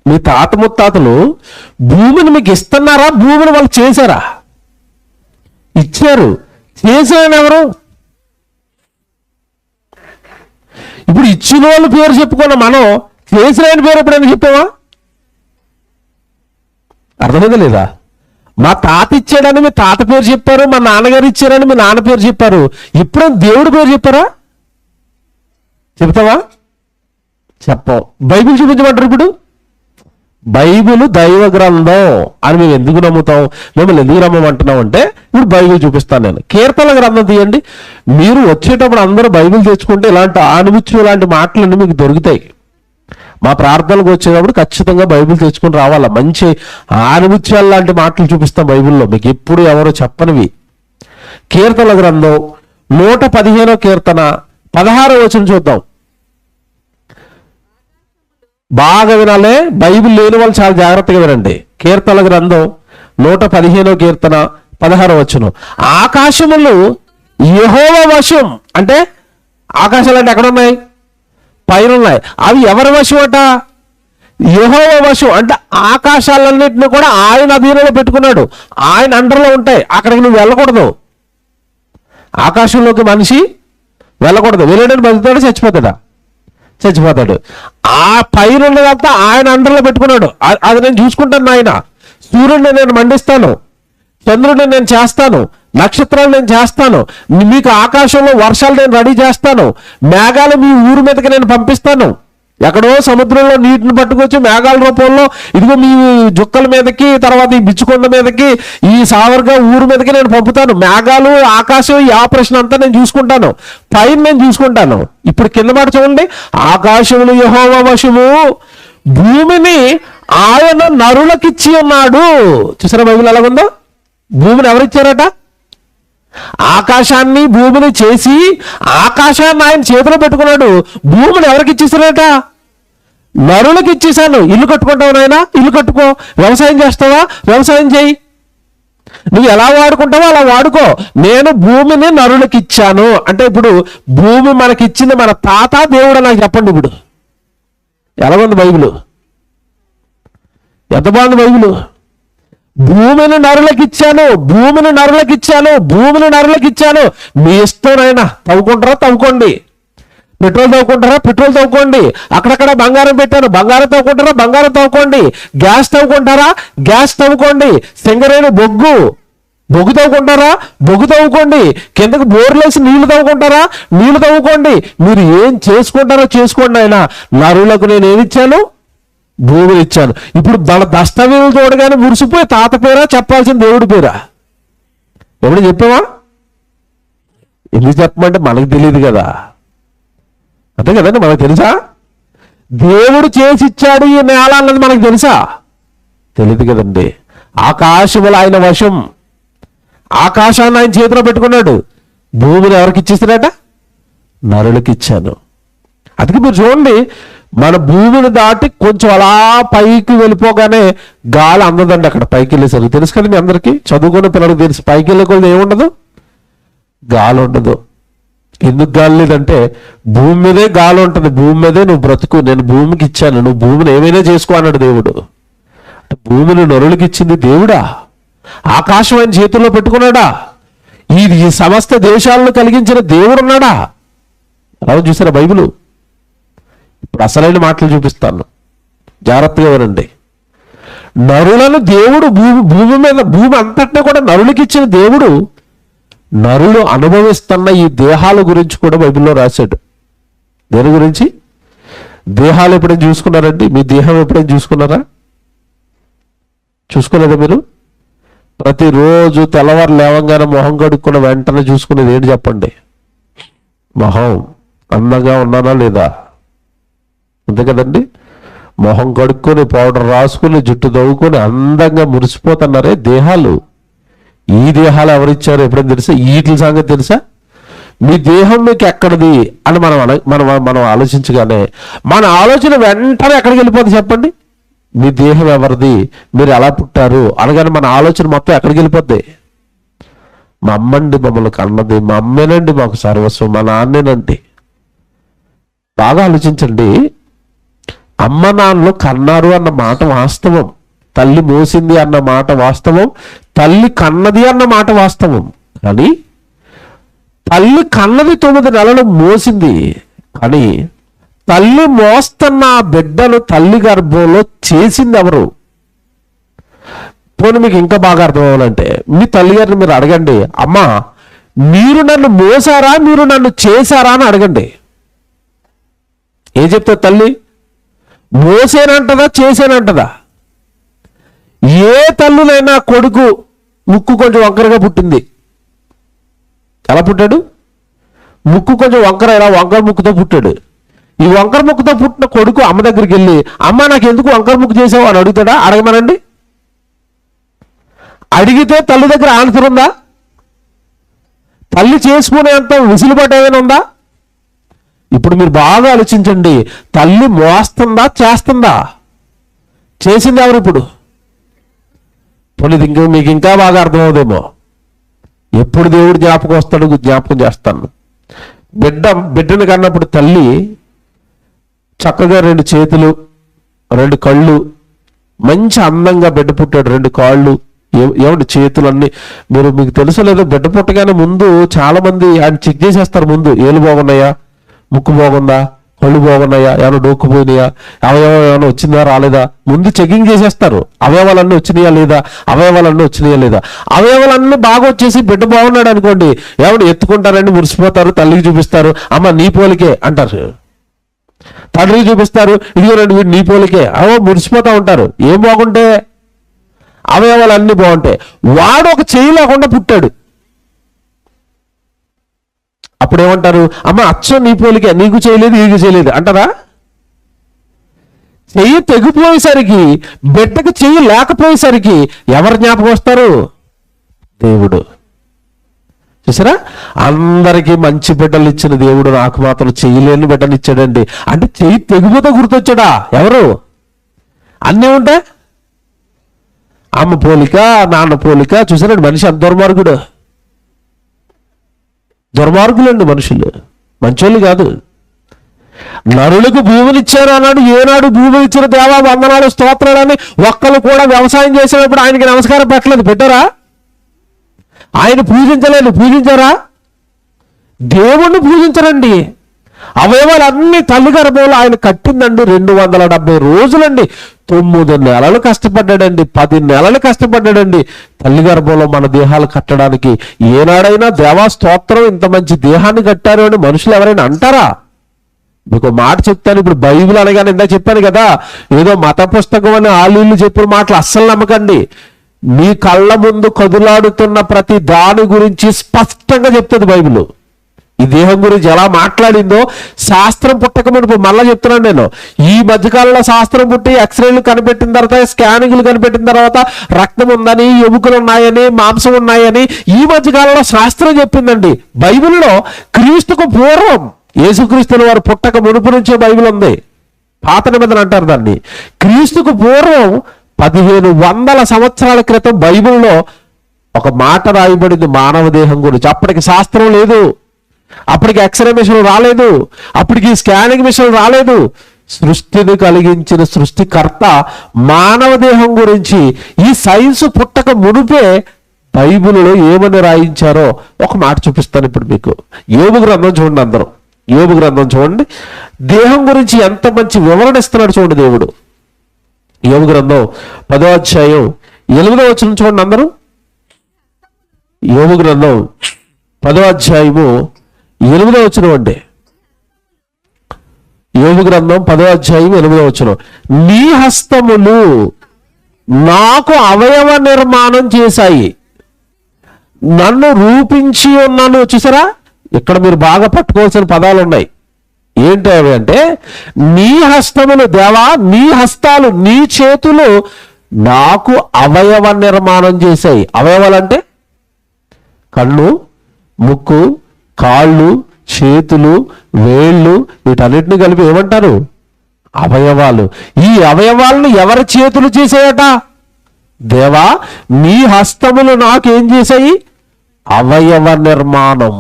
మీ తాత ముత్తాతలు భూమిని మీకు ఇస్తున్నారా? భూమిని వాళ్ళు చేశారా? ఇచ్చారు. చేశారని ఎవరు? ఇప్పుడు ఇచ్చిన వాళ్ళ పేరు చెప్పుకున్న మనం చేసిన ఆయన పేరు ఎప్పుడైనా చెప్పావా? అర్థమైందా లేదా? మా తాత ఇచ్చాడని మీ తాత పేరు చెప్పారు, మా నాన్నగారు ఇచ్చారని మీ నాన్న పేరు చెప్పారు. ఎప్పుడైనా దేవుడి పేరు చెప్పారా? చెప్తావా? చెప్పవు. బైబిల్ చూపించమంటారు. ఇప్పుడు బైబిల్ దైవ గ్రంథం అని మేము ఎందుకు నమ్ముతాం? మిమ్మల్ని ఎందుకు నమ్మమంటున్నాం అంటే ఇప్పుడు బైబిల్ చూపిస్తాను నేను. కీర్తనల గ్రంథం తీయండి. మీరు వచ్చేటప్పుడు అందరూ బైబిల్ తెచ్చుకుంటే ఇలాంటి ఆనుముత్యం లాంటి మాటలన్నీ మీకు దొరుకుతాయి. మా ప్రార్థనలకు వచ్చేటప్పుడు ఖచ్చితంగా బైబిల్ తెచ్చుకొని రావాలా. మంచి ఆనుముత్యాలు లాంటి మాటలు చూపిస్తాం బైబిల్లో మీకు, ఎప్పుడు ఎవరో చెప్పనివి. కీర్తనల గ్రంథం 115వ కీర్తన 16వ వచనం చూద్దాం. బాగా వినాలే. బైబిల్ లేని వాళ్ళు చాలా జాగ్రత్తగా వినండి. కీర్తనల గ్రంథం 115వ కీర్తన 16వ వచనం. ఆకాశములు యెహోవా వశం. అంటే ఆకాశాలు అంటే ఎక్కడున్నాయి? పైన ఉన్నాయి. అవి ఎవరి వశం అట? యెహోవా వశం. అంటే ఆకాశాలన్నింటినీ కూడా ఆయన అధీనంలో పెట్టుకున్నాడు. ఆయన అండర్లో ఉంటాయి. అక్కడికి నువ్వు వెళ్ళకూడదు. ఆకాశంలోకి మనిషి వెళ్ళకూడదు. వెళ్ళాడని బతుకుతాడు, చచ్చిపోతాడు. ఆ పైన ఉన్నదంతా ఆయన అండర్లో పెట్టుకున్నాడు. అది నేను చూసుకుంటాను. ఆయన సూర్యుడిని నేను మండిస్తాను, చంద్రుడిని నేను చేస్తాను, నక్షత్రాలు నేను చేస్తాను, మీకు ఆకాశంలో వర్షాలు నేను రెడీ చేస్తాను, మేఘాలు మీ ఊరు మీదకి నేను పంపిస్తాను. ఎక్కడో సముద్రంలో నీటిని పట్టుకొచ్చి మేఘాల రూపంలో ఇదిగో మీ జుక్కల మీదకి, తర్వాత ఈ బిచ్చుకొండ మీదకి, ఈ సావర్గా ఊరు మీదకి నేను పంపుతాను. మేఘాలు, ఆకాశం, ఈ ఆపరేషన్ అంతా నేను చూసుకుంటాను. పైన నేను చూసుకుంటాను. ఇప్పుడు కింద మాట చూడండి. ఆకాశములు యెహోవా వశము, భూమిని ఆయన నరులకిచ్చి ఉన్నాడు. చూసారా బైబిల్ ఎలాగుందో? భూమిని ఎవరిచ్చారట? ఆకాశాన్ని భూమిని చేసి ఆకాశాన్ని ఆయన చేతిలో పెట్టుకున్నాడు. భూమిని ఎవరికి ఇచ్చేసారట? నరులకు ఇచ్చేసాను. ఇల్లు కట్టుకుంటావు నాయనా, ఇల్లు కట్టుకో. వ్యవసాయం చేస్తావా? వ్యవసాయం చేయి. నువ్వు ఎలా వాడుకుంటావో అలా వాడుకో. నేను భూమిని నరులకు ఇచ్చాను అంటే ఇప్పుడు భూమి మనకి ఇచ్చింది మన తాత దేవుడు. నాకు చెప్పండి ఇప్పుడు ఎలాగుంది బైబిల్? ఎంత బాగుంది బైబిల్? భూమిని నరులకు ఇచ్చాను, భూమిని నరులకు ఇచ్చాను, భూమిని నరులకు ఇచ్చాను. మీ ఇష్టమైనా తవ్వుకుంటారా తవ్వుకోండి, పెట్రోల్ తవ్వుకుంటారా పెట్రోల్ తవ్వుకోండి, అక్కడక్కడ బంగారం పెట్టాను, బంగారం తవ్వుకుంటారా బంగారం తవ్వుకోండి, గ్యాస్ తవ్వుకుంటారా గ్యాస్ తవ్వుకోండి, సింగరేణి బొగ్గు తవ్వుకుంటారా బొగ్గు తవ్వుకోండి, కిందకు బోర్లేసి నీళ్లు తవ్వుకుంటారా నీళ్లు తవ్వుకోండి. మీరు ఏం చేసుకుంటారో చేసుకోండి. అయినా నరులకు నేను ఏమిచ్చాను? భూమిని ఇచ్చాను. ఇప్పుడు మన దస్తావేజులు చూడగానే మురిసిపోయి తాత పేరా చెప్పాల్సిన దేవుడి పేరా? ఎప్పుడు చెప్పావా? ఎందుకు చెప్పమంటే మనకు తెలియదు కదా, అంతే కదండి. మనకు తెలుసా దేవుడు చేసి ఇచ్చాడు ఈ నేల అన్నది? మనకు తెలుసా? తెలియదు కదండి. ఆకాశములు ఆయన వశం, ఆకాశాన్ని ఆయన చేతిలో పెట్టుకున్నాడు. భూమిని ఎవరికి ఇచ్చేస్తాడట? నరులకి ఇచ్చాను. అందుకే మీరు చూడండి, మన భూమిని దాటి కొంచెం అలా పైకి వెళ్ళిపోగానే గాలి అందదండి. అక్కడ పైకి వెళ్ళేసరికి తెలుసు కదా మీ అందరికీ, చదువుకున్న పిల్లలకు తెలుసు, పైకి వెళ్ళే కొద్ది ఏముండదు, గాలి ఉండదు. ఎందుకు గాలి లేదంటే భూమి మీదే గాలి ఉంటుంది, భూమి మీదే నువ్వు బ్రతుకు, నేను భూమికి ఇచ్చాను, నువ్వు భూమిని ఏమైనా చేసుకో అన్నాడు దేవుడు. భూమిని నరులకి ఇచ్చింది దేవుడా? ఆకాశం ఆయన చేతుల్లో పెట్టుకున్నాడా? ఈ సమస్త దేశాలను కలిగించిన దేవుడు ఉన్నాడా? అలా చూసారా బైబిల్? ఇప్పుడు అసలైన మాటలు చూపిస్తాను, జాగ్రత్తగా వినండి. నరులను దేవుడు భూమి మీద, భూమి అంతటా కూడా నరులకి ఇచ్చిన దేవుడు నరులు అనుభవిస్తున్న ఈ దేహాల గురించి కూడా బైబిల్లో రాశాడు. దేని గురించి? దేహాలు ఎప్పుడైనా చూసుకున్నారండి? మీ దేహం ఎప్పుడైనా చూసుకున్నారా? చూసుకోలేదా మీరు? ప్రతిరోజు తెల్లవారు లేవంగానే మొహం కడుక్కున్న వెంటనే చూసుకునేది ఏంటి చెప్పండి? మొహం అందంగా ఉన్నానా లేదా? అంతే కదండి. మొహం కడుక్కొని పౌడర్ రాసుకుని జుట్టు దవ్వుకొని అందంగా మురిసిపోతున్నారే దేహాలు. ఈ దేహాలు ఎవరిచ్చారు ఎప్పుడైనా తెలుసా? వీటి సంగతి తెలుసా? మీ దేహం మీకు ఎక్కడిది అని మనం ఆలోచించగానే మన ఆలోచన వెంటనే ఎక్కడికి వెళ్ళిపోతుంది చెప్పండి? మీ దేహం ఎవరిది, మీరు ఎలా పుట్టారు అనగానే మన ఆలోచన మొత్తం ఎక్కడికి వెళ్ళిపోద్ది? మా అమ్మండి మమ్మల్ని కన్నది, మా అమ్మేనండి మాకు సర్వస్వం, మా నాన్నేనండి. బాగా ఆలోచించండి. అమ్మ నాన్నలు కన్నారు అన్న మాట వాస్తవం, తల్లి మోసింది అన్న మాట వాస్తవం, తల్లి కన్నది అన్న మాట వాస్తవం. కానీ తల్లి కన్నది 9 నెలలు మోసింది, కానీ తల్లి మోస్తున్న బిడ్డను తల్లి గర్భంలో చేసింది ఎవరు? పోనీ మీకు ఇంకా బాగా అర్థం అవ్వాలంటే మీ తల్లిగారిని మీరు అడగండి, అమ్మా మీరు నన్ను మోసారా, మీరు నన్ను చేశారా అని అడగండి. ఏం చెప్తారు తల్లి? మోసేనంటదా, చేసేనంటదా? ఏ తల్లులైనా కొడుకు ముక్కు కొంచెం వంకరగా పుట్టింది, ఎలా పుట్టాడు? ముక్కు కొంచెం వంకర, ఇలా వంకర ముక్కుతో పుట్టాడు. ఈ వంకర ముక్కుతో పుట్టిన కొడుకు అమ్మ దగ్గరికి వెళ్ళి, అమ్మ నాకు ఎందుకు వంకర ముక్కు చేసావు అని అడుగుతాడా? అడగమనండి. అడిగితే తల్లి దగ్గర ఆన్సర్ ఉందా? తల్లి చేసుకునేంత విసులుబాటు ఏమైనా ఉందా? ఇప్పుడు మీరు బాగా ఆలోచించండి. తల్లి మోస్తుందా, చేస్తుందా? చేసింది ఎవరు? ఇప్పుడు పోనీ మీకు ఇంకా బాగా అర్థమవుదేమో. ఎప్పుడు దేవుడు జ్ఞాపకం వస్తాడు, జ్ఞాపకం చేస్తాను. బిడ్డను కన్నప్పుడు తల్లి చక్కగా 2 చేతులు, 2 కళ్ళు, మంచి అందంగా బిడ్డ పుట్టాడు, 2 కాళ్ళు, ఏమంటే చేతులన్నీ. మీకు తెలుసో లేదో, బిడ్డ పుట్టగానే ముందు చాలా మంది ఆయన చెక్ చేసేస్తారు. ముందు ఏళ్ళు బాగున్నాయా, ముక్కు బాగుందా, కళ్ళు బాగున్నాయా, ఏమైనా డోక్కుపోయినాయా, అవయవం ఏమైనా వచ్చిందా రాలేదా, ముందు చెకింగ్ చేసేస్తారు. అవయవాలన్నీ వచ్చినాయా లేదా, అవయవాలన్నీ వచ్చినాయా లేదా. అవయవాలన్నీ బాగా వచ్చేసి బిడ్డ బాగున్నాడు అనుకోండి, ఏమైనా ఎత్తుకుంటారండి, మురిసిపోతారు, తల్లికి చూపిస్తారు, అమ్మ నీ పోలికే అంటారు. తండ్రికి చూపిస్తారు, ఇదిగో రండి వీడు నీ పోలికే, మురిసిపోతా ఉంటారు. ఏం బాగుంటే? అవయవాలు అన్నీ బాగుంటాయి. వాడు ఒక చెయ్యి లేకుండా పుట్టాడు, అప్పుడు ఏమంటారు? అమ్మ అచ్చం నీ పోలికే, నీకు చేయలేదు, నీకు చేయలేదు అంటారా? చెయ్యి తెగిపోయేసరికి, బిడ్డకు చెయ్యి లేకపోయేసరికి ఎవరు జ్ఞాపకం వస్తారు? దేవుడు. చూసారా? అందరికీ మంచి బిడ్డలు ఇచ్చిన దేవుడు నాకు మాత్రం చెయ్యలేని బిడ్డలు ఇచ్చాడండి అంటే చెయ్యి తెగిపోతే గుర్తొచ్చాడా? ఎవరు? అన్నీ ఉంటాయి. అమ్మ పోలిక, నాన్న పోలిక. చూసారండి మనిషి అంత దుర్మార్గుడు. దుర్మార్గులండి మనుషులు, మంచోళ్ళు కాదు. నరులకు భూమినిచ్చారు అన్నాడు. ఏనాడు భూమిని ఇచ్చిన దేవా వందనాలు స్తోత్రాలని ఒక్కరు కూడా వ్యవసాయం చేసేటప్పుడు ఆయనకి నమస్కారం పెట్టలేదు, పెట్టారా? ఆయన పూజించలేదు, పూజించారా? దేవుణ్ణి పూజించరండి. అవయవాలన్నీ తల్లి గర్భంలో ఆయన కట్టిందండి. 270 రోజులండి, 9 నెలలు కష్టపడ్డాడండి, 10 నెలలు కష్టపడ్డాడండి తల్లి గర్భంలో మన దేహాలు కట్టడానికి. ఏనాడైనా దేవా స్తోత్రం ఇంత మంచి దేహాన్ని కట్టారు అని మనుషులు ఎవరైనా అంటారా? మీకు మాట చెప్తాను. ఇప్పుడు బైబిల్ అనగానే ఇందా చెప్పాను కదా, ఏదో మత పుస్తకం అని ఆలీళ్ళు చెప్పిన మాటలు అస్సలు నమ్మకండి. మీ కళ్ళ ముందు కదులాడుతున్న ప్రతి దాని గురించి స్పష్టంగా చెప్తుంది బైబిల్. ఈ దేహం గురించి ఎలా మాట్లాడిందో శాస్త్రం పుట్టకముందు, మళ్ళీ చెప్తున్నాను నేను, ఈ మధ్యకాలంలో శాస్త్రం పుట్టి ఎక్స్రేలు కనిపెట్టిన తర్వాత, స్కానింగ్లు కనిపెట్టిన తర్వాత రక్తం ఉందని, ఎముకలు ఉన్నాయని, మాంసం ఉన్నాయని ఈ మధ్యకాలంలో శాస్త్రం చెప్పిందండి. బైబిల్లో క్రీస్తుకు పూర్వం, యేసుక్రీస్తుల వారు పుట్టక మునుపు నుంచే బైబిల్ ఉంది. పాత నిబంధన అంటారు దాన్ని. క్రీస్తుకు పూర్వం 1500 సంవత్సరాల క్రితం బైబిల్లో ఒక మాట రాయబడింది మానవ దేహం గురించి. అప్పటికి శాస్త్రం లేదు, అప్పటికి ఎక్స్రే మిషన్ రాలేదు, అప్పటికి స్కానింగ్ మిషన్ రాలేదు. సృష్టిని కలిగించిన సృష్టికర్త మానవ దేహం గురించి ఈ సైన్స్ పుట్టక మునుపే బైబిల్లో ఏమని రాయించారో ఒక మాట చూపిస్తాను ఇప్పుడు మీకు. యోబు గ్రంథం చూడండి, అందరూ యోబు గ్రంథం చూడండి. దేహం గురించి ఎంత మంచి వివరణ ఇస్తున్నాడు చూడండి దేవుడు. యోబు గ్రంథం 10వ అధ్యాయం 8వ వచనం చూడండి అందరూ. యోబు గ్రంథం 10వ అధ్యాయము 8వ వచనం అండి. యోబు గ్రంథం 10వ అధ్యాయం 8వ వచనం. నీ హస్తములు నాకు అవయవ నిర్మాణం చేశాయి, నన్ను రూపించి ఉన్నాను. చూసారా, ఇక్కడ మీరు బాగా పట్టుకోవాల్సిన పదాలు ఉన్నాయి. ఏంటి అవి అంటే, నీ హస్తములు దేవా, నీ హస్తాలు, నీ చేతులు నాకు అవయవ నిర్మాణం చేశాయి. అవయవాలు అంటే కళ్ళు, ముక్కు, కాళ్ళు, చేతులు, వేళ్ళు, వీటన్నిటిని కలిపి ఏమంటారు? అవయవాలు. ఈ అవయవాలను ఎవరి చేతులు చేసాయట? దేవా, నీ హస్తములు నాకేం చేశాయి? అవయవ నిర్మాణం.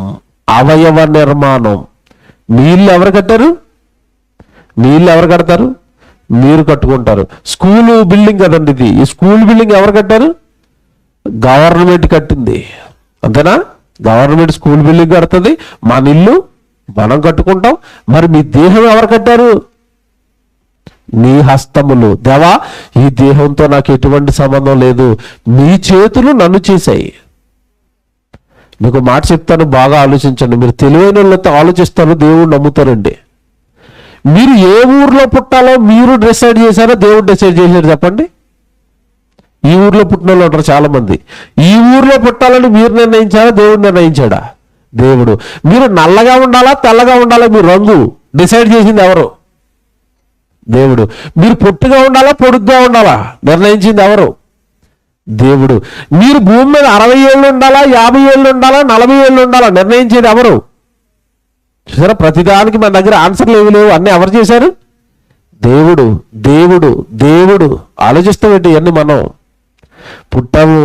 అవయవ నిర్మాణం. నీళ్ళు ఎవరు కట్టారు? నీళ్ళు ఎవరు కడతారు? మీరు కట్టుకుంటారు. స్కూలు బిల్డింగ్ కదండి ఇది. ఈ స్కూల్ బిల్డింగ్ ఎవరు కట్టారు? గవర్నమెంట్ కట్టింది, అంతేనా? గవర్నమెంట్ స్కూల్ బిల్డింగ్ కడుతుంది, మన ఇల్లు మనం కట్టుకుంటాం. మరి మీ దేహం ఎవరు కట్టారు? నీ హస్తములు. దేవా, ఈ దేహంతో నాకు ఎటువంటి సంబంధం లేదు, నీ చేతులు నన్ను చేశాయి. మీకు మాట చెప్తాను, బాగా ఆలోచించండి. మీరు తెలివైన వాళ్ళతో ఆలోచిస్తారు, దేవుడు నమ్ముతారండి. మీరు ఏ ఊర్లో పుట్టాలో మీరు డిసైడ్ చేశారో దేవుడు డిసైడ్ చేశారు? చెప్పండి. ఈ ఊర్లో పుట్టిన వాళ్ళు ఉంటారు చాలా మంది. ఈ ఊర్లో పుట్టాలని మీరు నిర్ణయించారా, దేవుడు నిర్ణయించాడా? దేవుడు. మీరు నల్లగా ఉండాలా, తెల్లగా ఉండాలా, మీరు రంగు డిసైడ్ చేసింది ఎవరు? దేవుడు. మీరు పొట్టుగా ఉండాలా, పొడుగ్గా ఉండాలా, నిర్ణయించింది ఎవరు? దేవుడు. మీరు భూమి మీద 60 ఏళ్ళు ఉండాలా, 50 ఏళ్ళు ఉండాలా, 40 ఏళ్ళు ఉండాలా, నిర్ణయించేది ఎవరు? చూసారా, ప్రతిదానికి మన దగ్గర ఆన్సర్లు ఏమి లేవు, అన్నీ ఎవరు చేశారు? దేవుడు. దేవుడు. దేవుడు. ఆలోచిస్తామేంటి ఇవన్నీ? మనం పుట్టాము,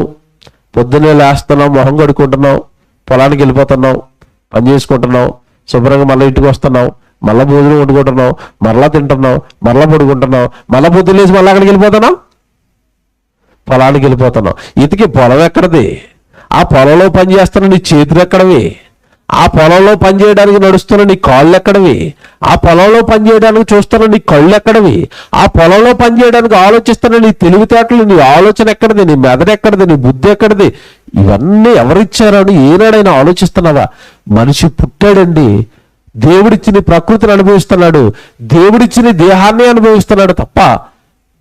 పొద్దున్నే లేస్తున్నాం, మొహం కడుక్కుంటున్నాం, పొలానికి వెళ్ళిపోతున్నాం, పని చేసుకుంటున్నాం, శుభ్రంగా మళ్ళీ ఇంటికి వస్తున్నాం, మళ్ళీ భోజనం వండుకుంటున్నాం, మరలా తింటున్నాం, మరలా పడుకుంటున్నాం, మళ్ళీ పొద్దున్నేసి మళ్ళీ అక్కడికి వెళ్ళిపోతున్నాం, పొలానికి వెళ్ళిపోతున్నాం. ఇతకి పొలం ఎక్కడది? ఆ పొలంలో పని చేస్తున్న నీ చేతులు ఎక్కడవి? ఆ పొలంలో పని చేయడానికి నడుస్తున్న నీ కాళ్ళు ఎక్కడవి? ఆ పొలంలో పని చేయడానికి చూస్తున్న నీ కళ్ళు ఎక్కడవి? ఆ పొలంలో పని చేయడానికి ఆలోచిస్తున్న నీ తెలివితేటలు, నీ ఆలోచన ఎక్కడది? నీ మెదడు ఎక్కడది? నీ బుద్ధి ఎక్కడది? ఇవన్నీ ఎవరిచ్చారని ఏనాడైనా ఆలోచిస్తున్నావా? మనిషి పుట్టాడండి, దేవుడిచ్చిన ప్రకృతిని అనుభవిస్తున్నాడు, దేవుడిచ్చిన దేహాన్ని అనుభవిస్తున్నాడు తప్ప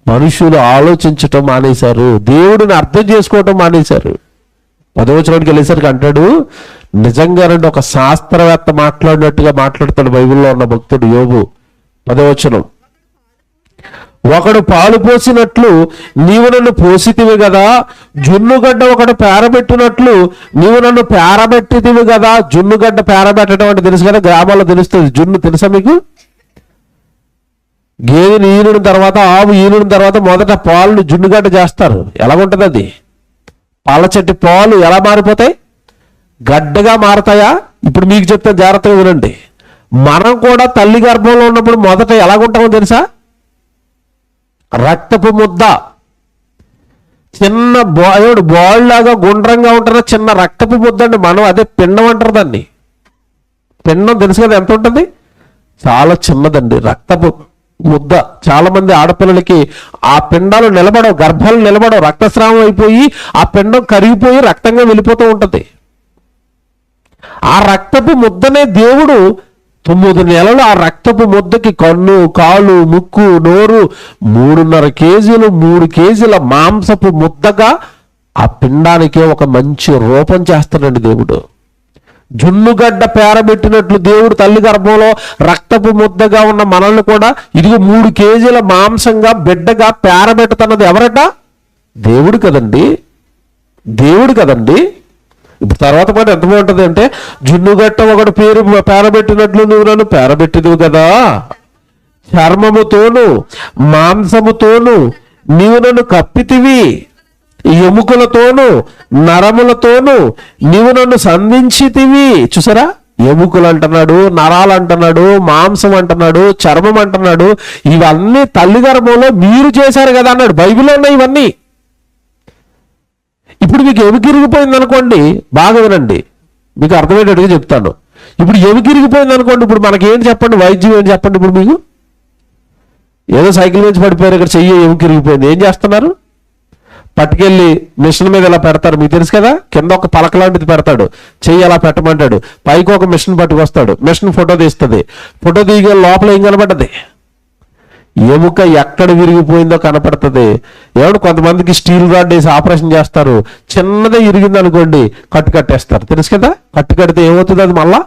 మనుషులు ఆలోచించటం మానేశారు, దేవుడిని అర్థం చేసుకోవటం మానేశారు. 10వ వచనానికి వెళ్ళేసరికి అంటాడు, నిజంగా రండి, ఒక శాస్త్రవేత్త మాట్లాడినట్టుగా మాట్లాడతాడు బైబిల్లో ఉన్న భక్తుడు యోబు. 10వ వచనం. ఒకడు పాలు పోసినట్లు నీవు నన్ను పోసితివి కదా, జున్నుగడ్డ ఒకడు పేరబెట్టినట్లు నీవు నన్ను పేరబెట్టితివి కదా. జున్నుగడ్డ పేరబెట్టడం అంటే తెలుసు కదా, గ్రామాల్లో తెలుస్తుంది. జున్ను తెలుసా మీకు? గేదెని ఈనుడిన తర్వాత, ఆవు ఈనుడిన తర్వాత మొదట పాలను జున్నుగడ్డ చేస్తారు. ఎలాగుంటుంది అది? పాల చెట్టు పాలు ఎలా మారిపోతాయి? గడ్డగా మారతాయా? ఇప్పుడు మీకు చెప్తే జాగ్రత్తగా వినండి. మనం కూడా తల్లి గర్భంలో ఉన్నప్పుడు మొదట ఎలాగుంటామో తెలుసా? రక్తపు ముద్ద, చిన్న బాల్ లాగా గుండ్రంగా ఉంటారు, చిన్న రక్తపు ముద్ద అండి. మనం అదే పిండం అంటారు దాన్ని. పిండం తెలుసు కదా, ఎంత ఉంటుంది? చాలా చిన్నదండి రక్తపు ముద్ద. చాలా మంది ఆడపిల్లలకి ఆ పిండాలు నిలబడవు, గర్భాలు నిలబడవు, రక్తస్రావం అయిపోయి ఆ పిండం కరిగిపోయి రక్తంగా వెళ్ళిపోతూ ఉంటుంది. ఆ రక్తపు ముద్దనే దేవుడు 9 నెలలు ఆ రక్తపు ముద్దకి కన్ను, కాలు, ముక్కు, నోరు 3.5 కేజీలు 3 కేజీల మాంసపు ముద్దగా ఆ పిండానికే ఒక మంచి రూపం చేస్తాడండి దేవుడు. జున్నుగడ్డ పేరబెట్టినట్లు దేవుడు తల్లి గర్భంలో రక్తపు ముద్దగా ఉన్న మనల్ని కూడా ఇదిగో 3 కేజీల మాంసంగా బిడ్డగా పేరబెట్టుతున్నది ఎవరట? దేవుడు కదండి, దేవుడు కదండి. ఇప్పుడు తర్వాత మాట ఎంత బాగుంటుంది అంటే, జున్నుగట్ట ఒకటి పేరబెట్టినట్లు నువ్వు నన్ను పేరబెట్టిదివు కదా, చర్మముతోను మాంసముతోను నీవు నన్ను కప్పితివి, ఎముకలతోను నరములతోను నీవు నన్ను సంధించితివి. చూసారా, ఎముకలు అంటున్నాడు, నరాలు అంటున్నాడు, మాంసం అంటున్నాడు, చర్మం అంటున్నాడు. ఇవన్నీ తల్లి గర్భంలో మీరు చేశారు కదా అన్నాడు. బైబిల్లో ఉన్నాయి ఇవన్నీ. ఇప్పుడు మీకు ఎముకిరిగిపోయింది అనుకోండి, బాగా వినండి, మీకు అర్థమయ్యేటట్టుగా చెప్తాను. ఇప్పుడు ఎముకిరిగిపోయింది అనుకోండి, ఇప్పుడు మనకేంటి చెప్పండి, వైద్యం ఏంటి చెప్పండి. ఇప్పుడు మీకు ఏదో సైకిల్ నుంచి పడిపోయారు, ఇక్కడ చెయ్యి ఎముకిరిగిపోయింది, ఏం చేస్తున్నారు? పట్టుకెళ్ళి మిషన్ మీద ఇలా పెడతారు, మీకు తెలుసు కదా, కింద ఒక పలక లాంటిది పెడతాడు, చెయ్యి అలా పెట్టమంటాడు, పైకి ఒక మిషన్ పట్టుకొస్తాడు, మిషన్ ఫోటో తీస్తుంది, ఫోటో తీయగా లోపల ఏం కనపడ్డది? ఎముక ఎక్కడ విరిగిపోయిందో కనపడుతుంది. ఏమన్నా కొంతమందికి స్టీల్ రాడ్ వేసి ఆపరేషన్ చేస్తారు, చిన్నదే ఇరిగింది అనుకోండి కట్టేస్తారు, తెలుసు కదా, కడితే ఏమవుతుంది? అది మళ్ళా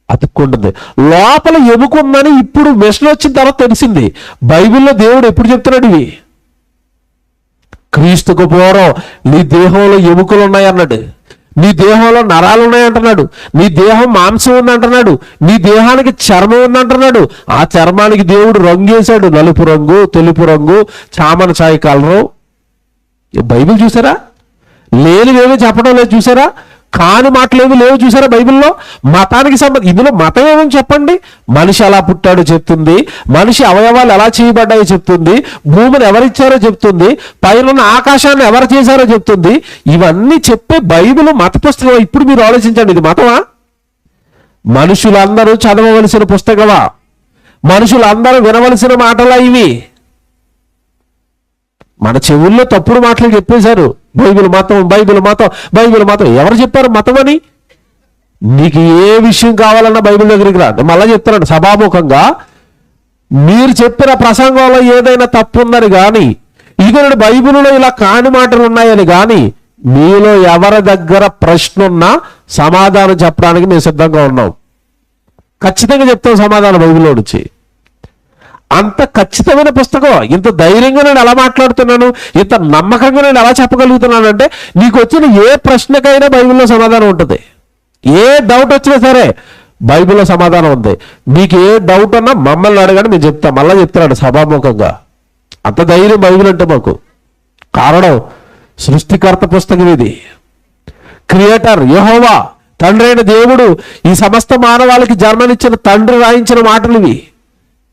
అతుక్కుంటుంది. లోపల ఎముక ఉందని ఇప్పుడు మిషన్ వచ్చిన తర్వాత తెలిసింది. బైబిల్లో దేవుడు ఎప్పుడు చెప్తున్నాడు ఇవి? క్రీస్తుకు పూర్వం నీ దేహంలో ఎముకలు ఉన్నాయి అన్నాడు, నీ దేహంలో నరాలు ఉన్నాయి అంటున్నాడు, నీ దేహం మాంసం ఉంది అంటున్నాడు, నీ దేహానికి చర్మం ఉంది అంటున్నాడు. ఆ చర్మానికి దేవుడు రంగు వేశాడు, నలుపు రంగు, తెలుపు రంగు, చామన ఛాయ కలరు. బైబిల్ చూసారా? లేనివేమీ చెప్పడం లేదు చూసారా? కాని మాటలేవి లేవు చూసారా బైబిల్లో? మతానికి సంబంధించి ఇందులో మతం ఏమని చెప్పండి? మనిషి ఎలా పుట్టాడో చెప్తుంది, మనిషి అవయవాలు ఎలా చేయబడ్డాయో చెప్తుంది, భూమిని ఎవరిచ్చారో చెప్తుంది, పైన ఆకాశాన్ని ఎవరు చేశారో చెప్తుంది. ఇవన్నీ చెప్పే బైబిల్ మత పుస్తకం. ఇప్పుడు మీరు ఆలోచించండి, ఇది మతమా? మనుషులందరూ చదవవలసిన పుస్తకమా? మనుషులందరూ వినవలసిన మాటలా ఇవి? మన చెవుల్లో తప్పుడు మాటలు చెప్పేశారు, బైబిల్ మతం, బైబిల్ మతం, బైబిల్ మతం. ఎవరు చెప్పారు మతం అని? నీకు ఏ విషయం కావాలన్నా బైబిల్ దగ్గరికి రా. మళ్ళీ చెప్తున్నాడు సభాముఖంగా, మీరు చెప్పిన ప్రసంగంలో ఏదైనా తప్పు ఉందని కానీ, ఇదిగోండి బైబిల్లో ఇలా కాని మాటలు ఉన్నాయని కానీ, మీలో ఎవరి దగ్గర ప్రశ్న ఉన్నా సమాధానం చెప్పడానికి మేము సిద్ధంగా ఉన్నాం. ఖచ్చితంగా చెప్తాం సమాధానం బైబిల్లో నుంచి. అంత ఖచ్చితమైన పుస్తకం. ఇంత ధైర్యంగా నేను ఎలా మాట్లాడుతున్నాను, ఇంత నమ్మకంగా నేను ఎలా చెప్పగలుగుతున్నాను అంటే, నీకు వచ్చిన ఏ ప్రశ్నకైనా బైబిల్లో సమాధానం ఉంటుంది. ఏ డౌట్ వచ్చినా సరే బైబిల్లో సమాధానం ఉంది. మీకు ఏ డౌట్ అన్నా మమ్మల్ని అడగండి, మేము చెప్తాం. మళ్ళీ చెప్తున్నాడు సభాముఖంగా. అంత ధైర్యం బైబిల్ అంటే మాకు. కారణం, సృష్టికర్త పుస్తకం ఇది. క్రియేటర్ యెహోవా, తండ్రి అయిన దేవుడు ఈ సమస్త మానవాళికి జన్మనిచ్చిన తండ్రి రాయించిన మాటలు ఇవి.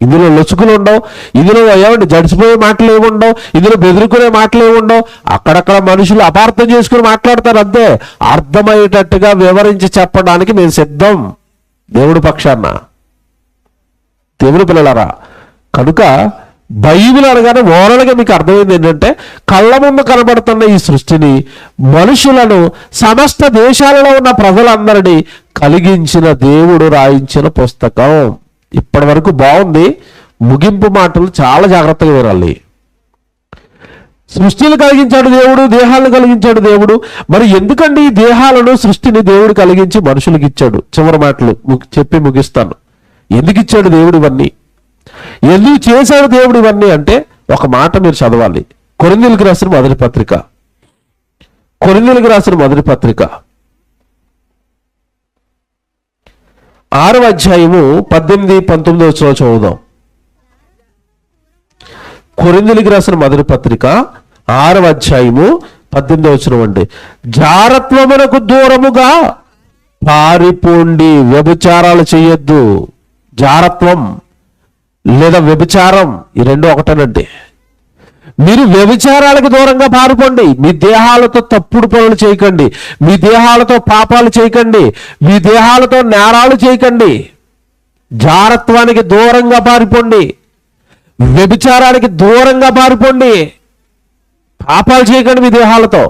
ఇందులో లొసుకులు ఉండవు, ఇందులో ఏమండి జడిచిపోయే మాటలు ఏముండవు, ఇందులో బెదిరుకునే మాటలు ఏముండవు. అక్కడక్కడ మనుషులు అపార్థం చేసుకుని మాట్లాడతారు అంతే. అర్థమయ్యేటట్టుగా వివరించి చెప్పడానికి మేము సిద్ధం దేవుడి పక్షాన. దేవుని పిల్లలారా, కనుక బైబిల్ అనగానే ఓరలుగా మీకు అర్థమైంది ఏంటంటే, కళ్ళ ముందు కనబడుతున్న ఈ సృష్టిని, మనుషులను, సమస్త దేశాలలో ఉన్న ప్రజలందరినీ కలిగించిన దేవుడు రాయించిన పుస్తకం. ఇప్పటి వరకు బాగుంది. ముగింపు మాటలు చాలా జాగ్రత్తగా వినాలి. సృష్టిని కలిగించాడు దేవుడు, దేహాలను కలిగించాడు దేవుడు. మరి ఎందుకండి ఈ దేహాలను, సృష్టిని దేవుడు కలిగించి మనుషులకు ఇచ్చాడు? చివరి మాటలు చెప్పి ముగిస్తాను. ఎందుకు ఇచ్చాడు దేవుడు ఇవన్నీ? ఎందుకు చేశాడు దేవుడు ఇవన్నీ అంటే, ఒక మాట మీరు చదవాలి. కొరింథీయులకు రాసిన మొదటి పత్రిక, కొరింథీయులకు రాసిన మొదటి పత్రిక 6వ అధ్యాయము 18-19 వచనాలు చదువుదాం. కొరింథీయులకు రాసిన మొదటి పత్రిక 6వ అధ్యాయము 18 వచనం అండి. జారత్వమునకు దూరముగా పారిపోండి, వ్యభిచారాలు చేయొద్దు. జారత్వం లేదా వ్యభిచారం, ఈ రెండు ఒకటేనండి. మీరు వ్యభిచారాలకు దూరంగా పారిపోండి. మీ దేహాలతో తప్పుడు పనులు చేయకండి, మీ దేహాలతో పాపాలు చేయకండి, మీ దేహాలతో నేరాలు చేయకండి. జారత్వానికి దూరంగా పారిపోండి, వ్యభిచారానికి దూరంగా పారిపోండి. పాపాలు చేయకండి మీ దేహాలతో,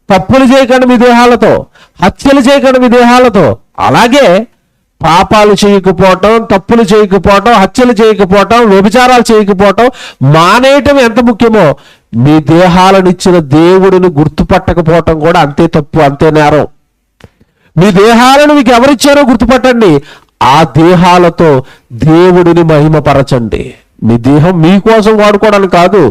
తప్పులు చేయకండి మీ దేహాలతో, హత్యలు చేయకండి మీ దేహాలతో. అలాగే పాపాలు చేయకపోవటం, తప్పులు చేయకపోవటం, హత్యలు చేయకపోవటం, వ్యభిచారాలు చేయకపోవటం మానేయటం ఎంత ముఖ్యమో, మీ దేహాలను ఇచ్చిన దేవుడిని గుర్తుపట్టకపోవటం కూడా అంతే తప్పు, అంతే నేరం. మీ దేహాలను మీకు ఎవరిచ్చారో గుర్తుపట్టండి. ఆ దేహాలతో దేవుడిని మహిమపరచండి. మీ దేహం మీకోసం వాడుకోవడానికి కాదు,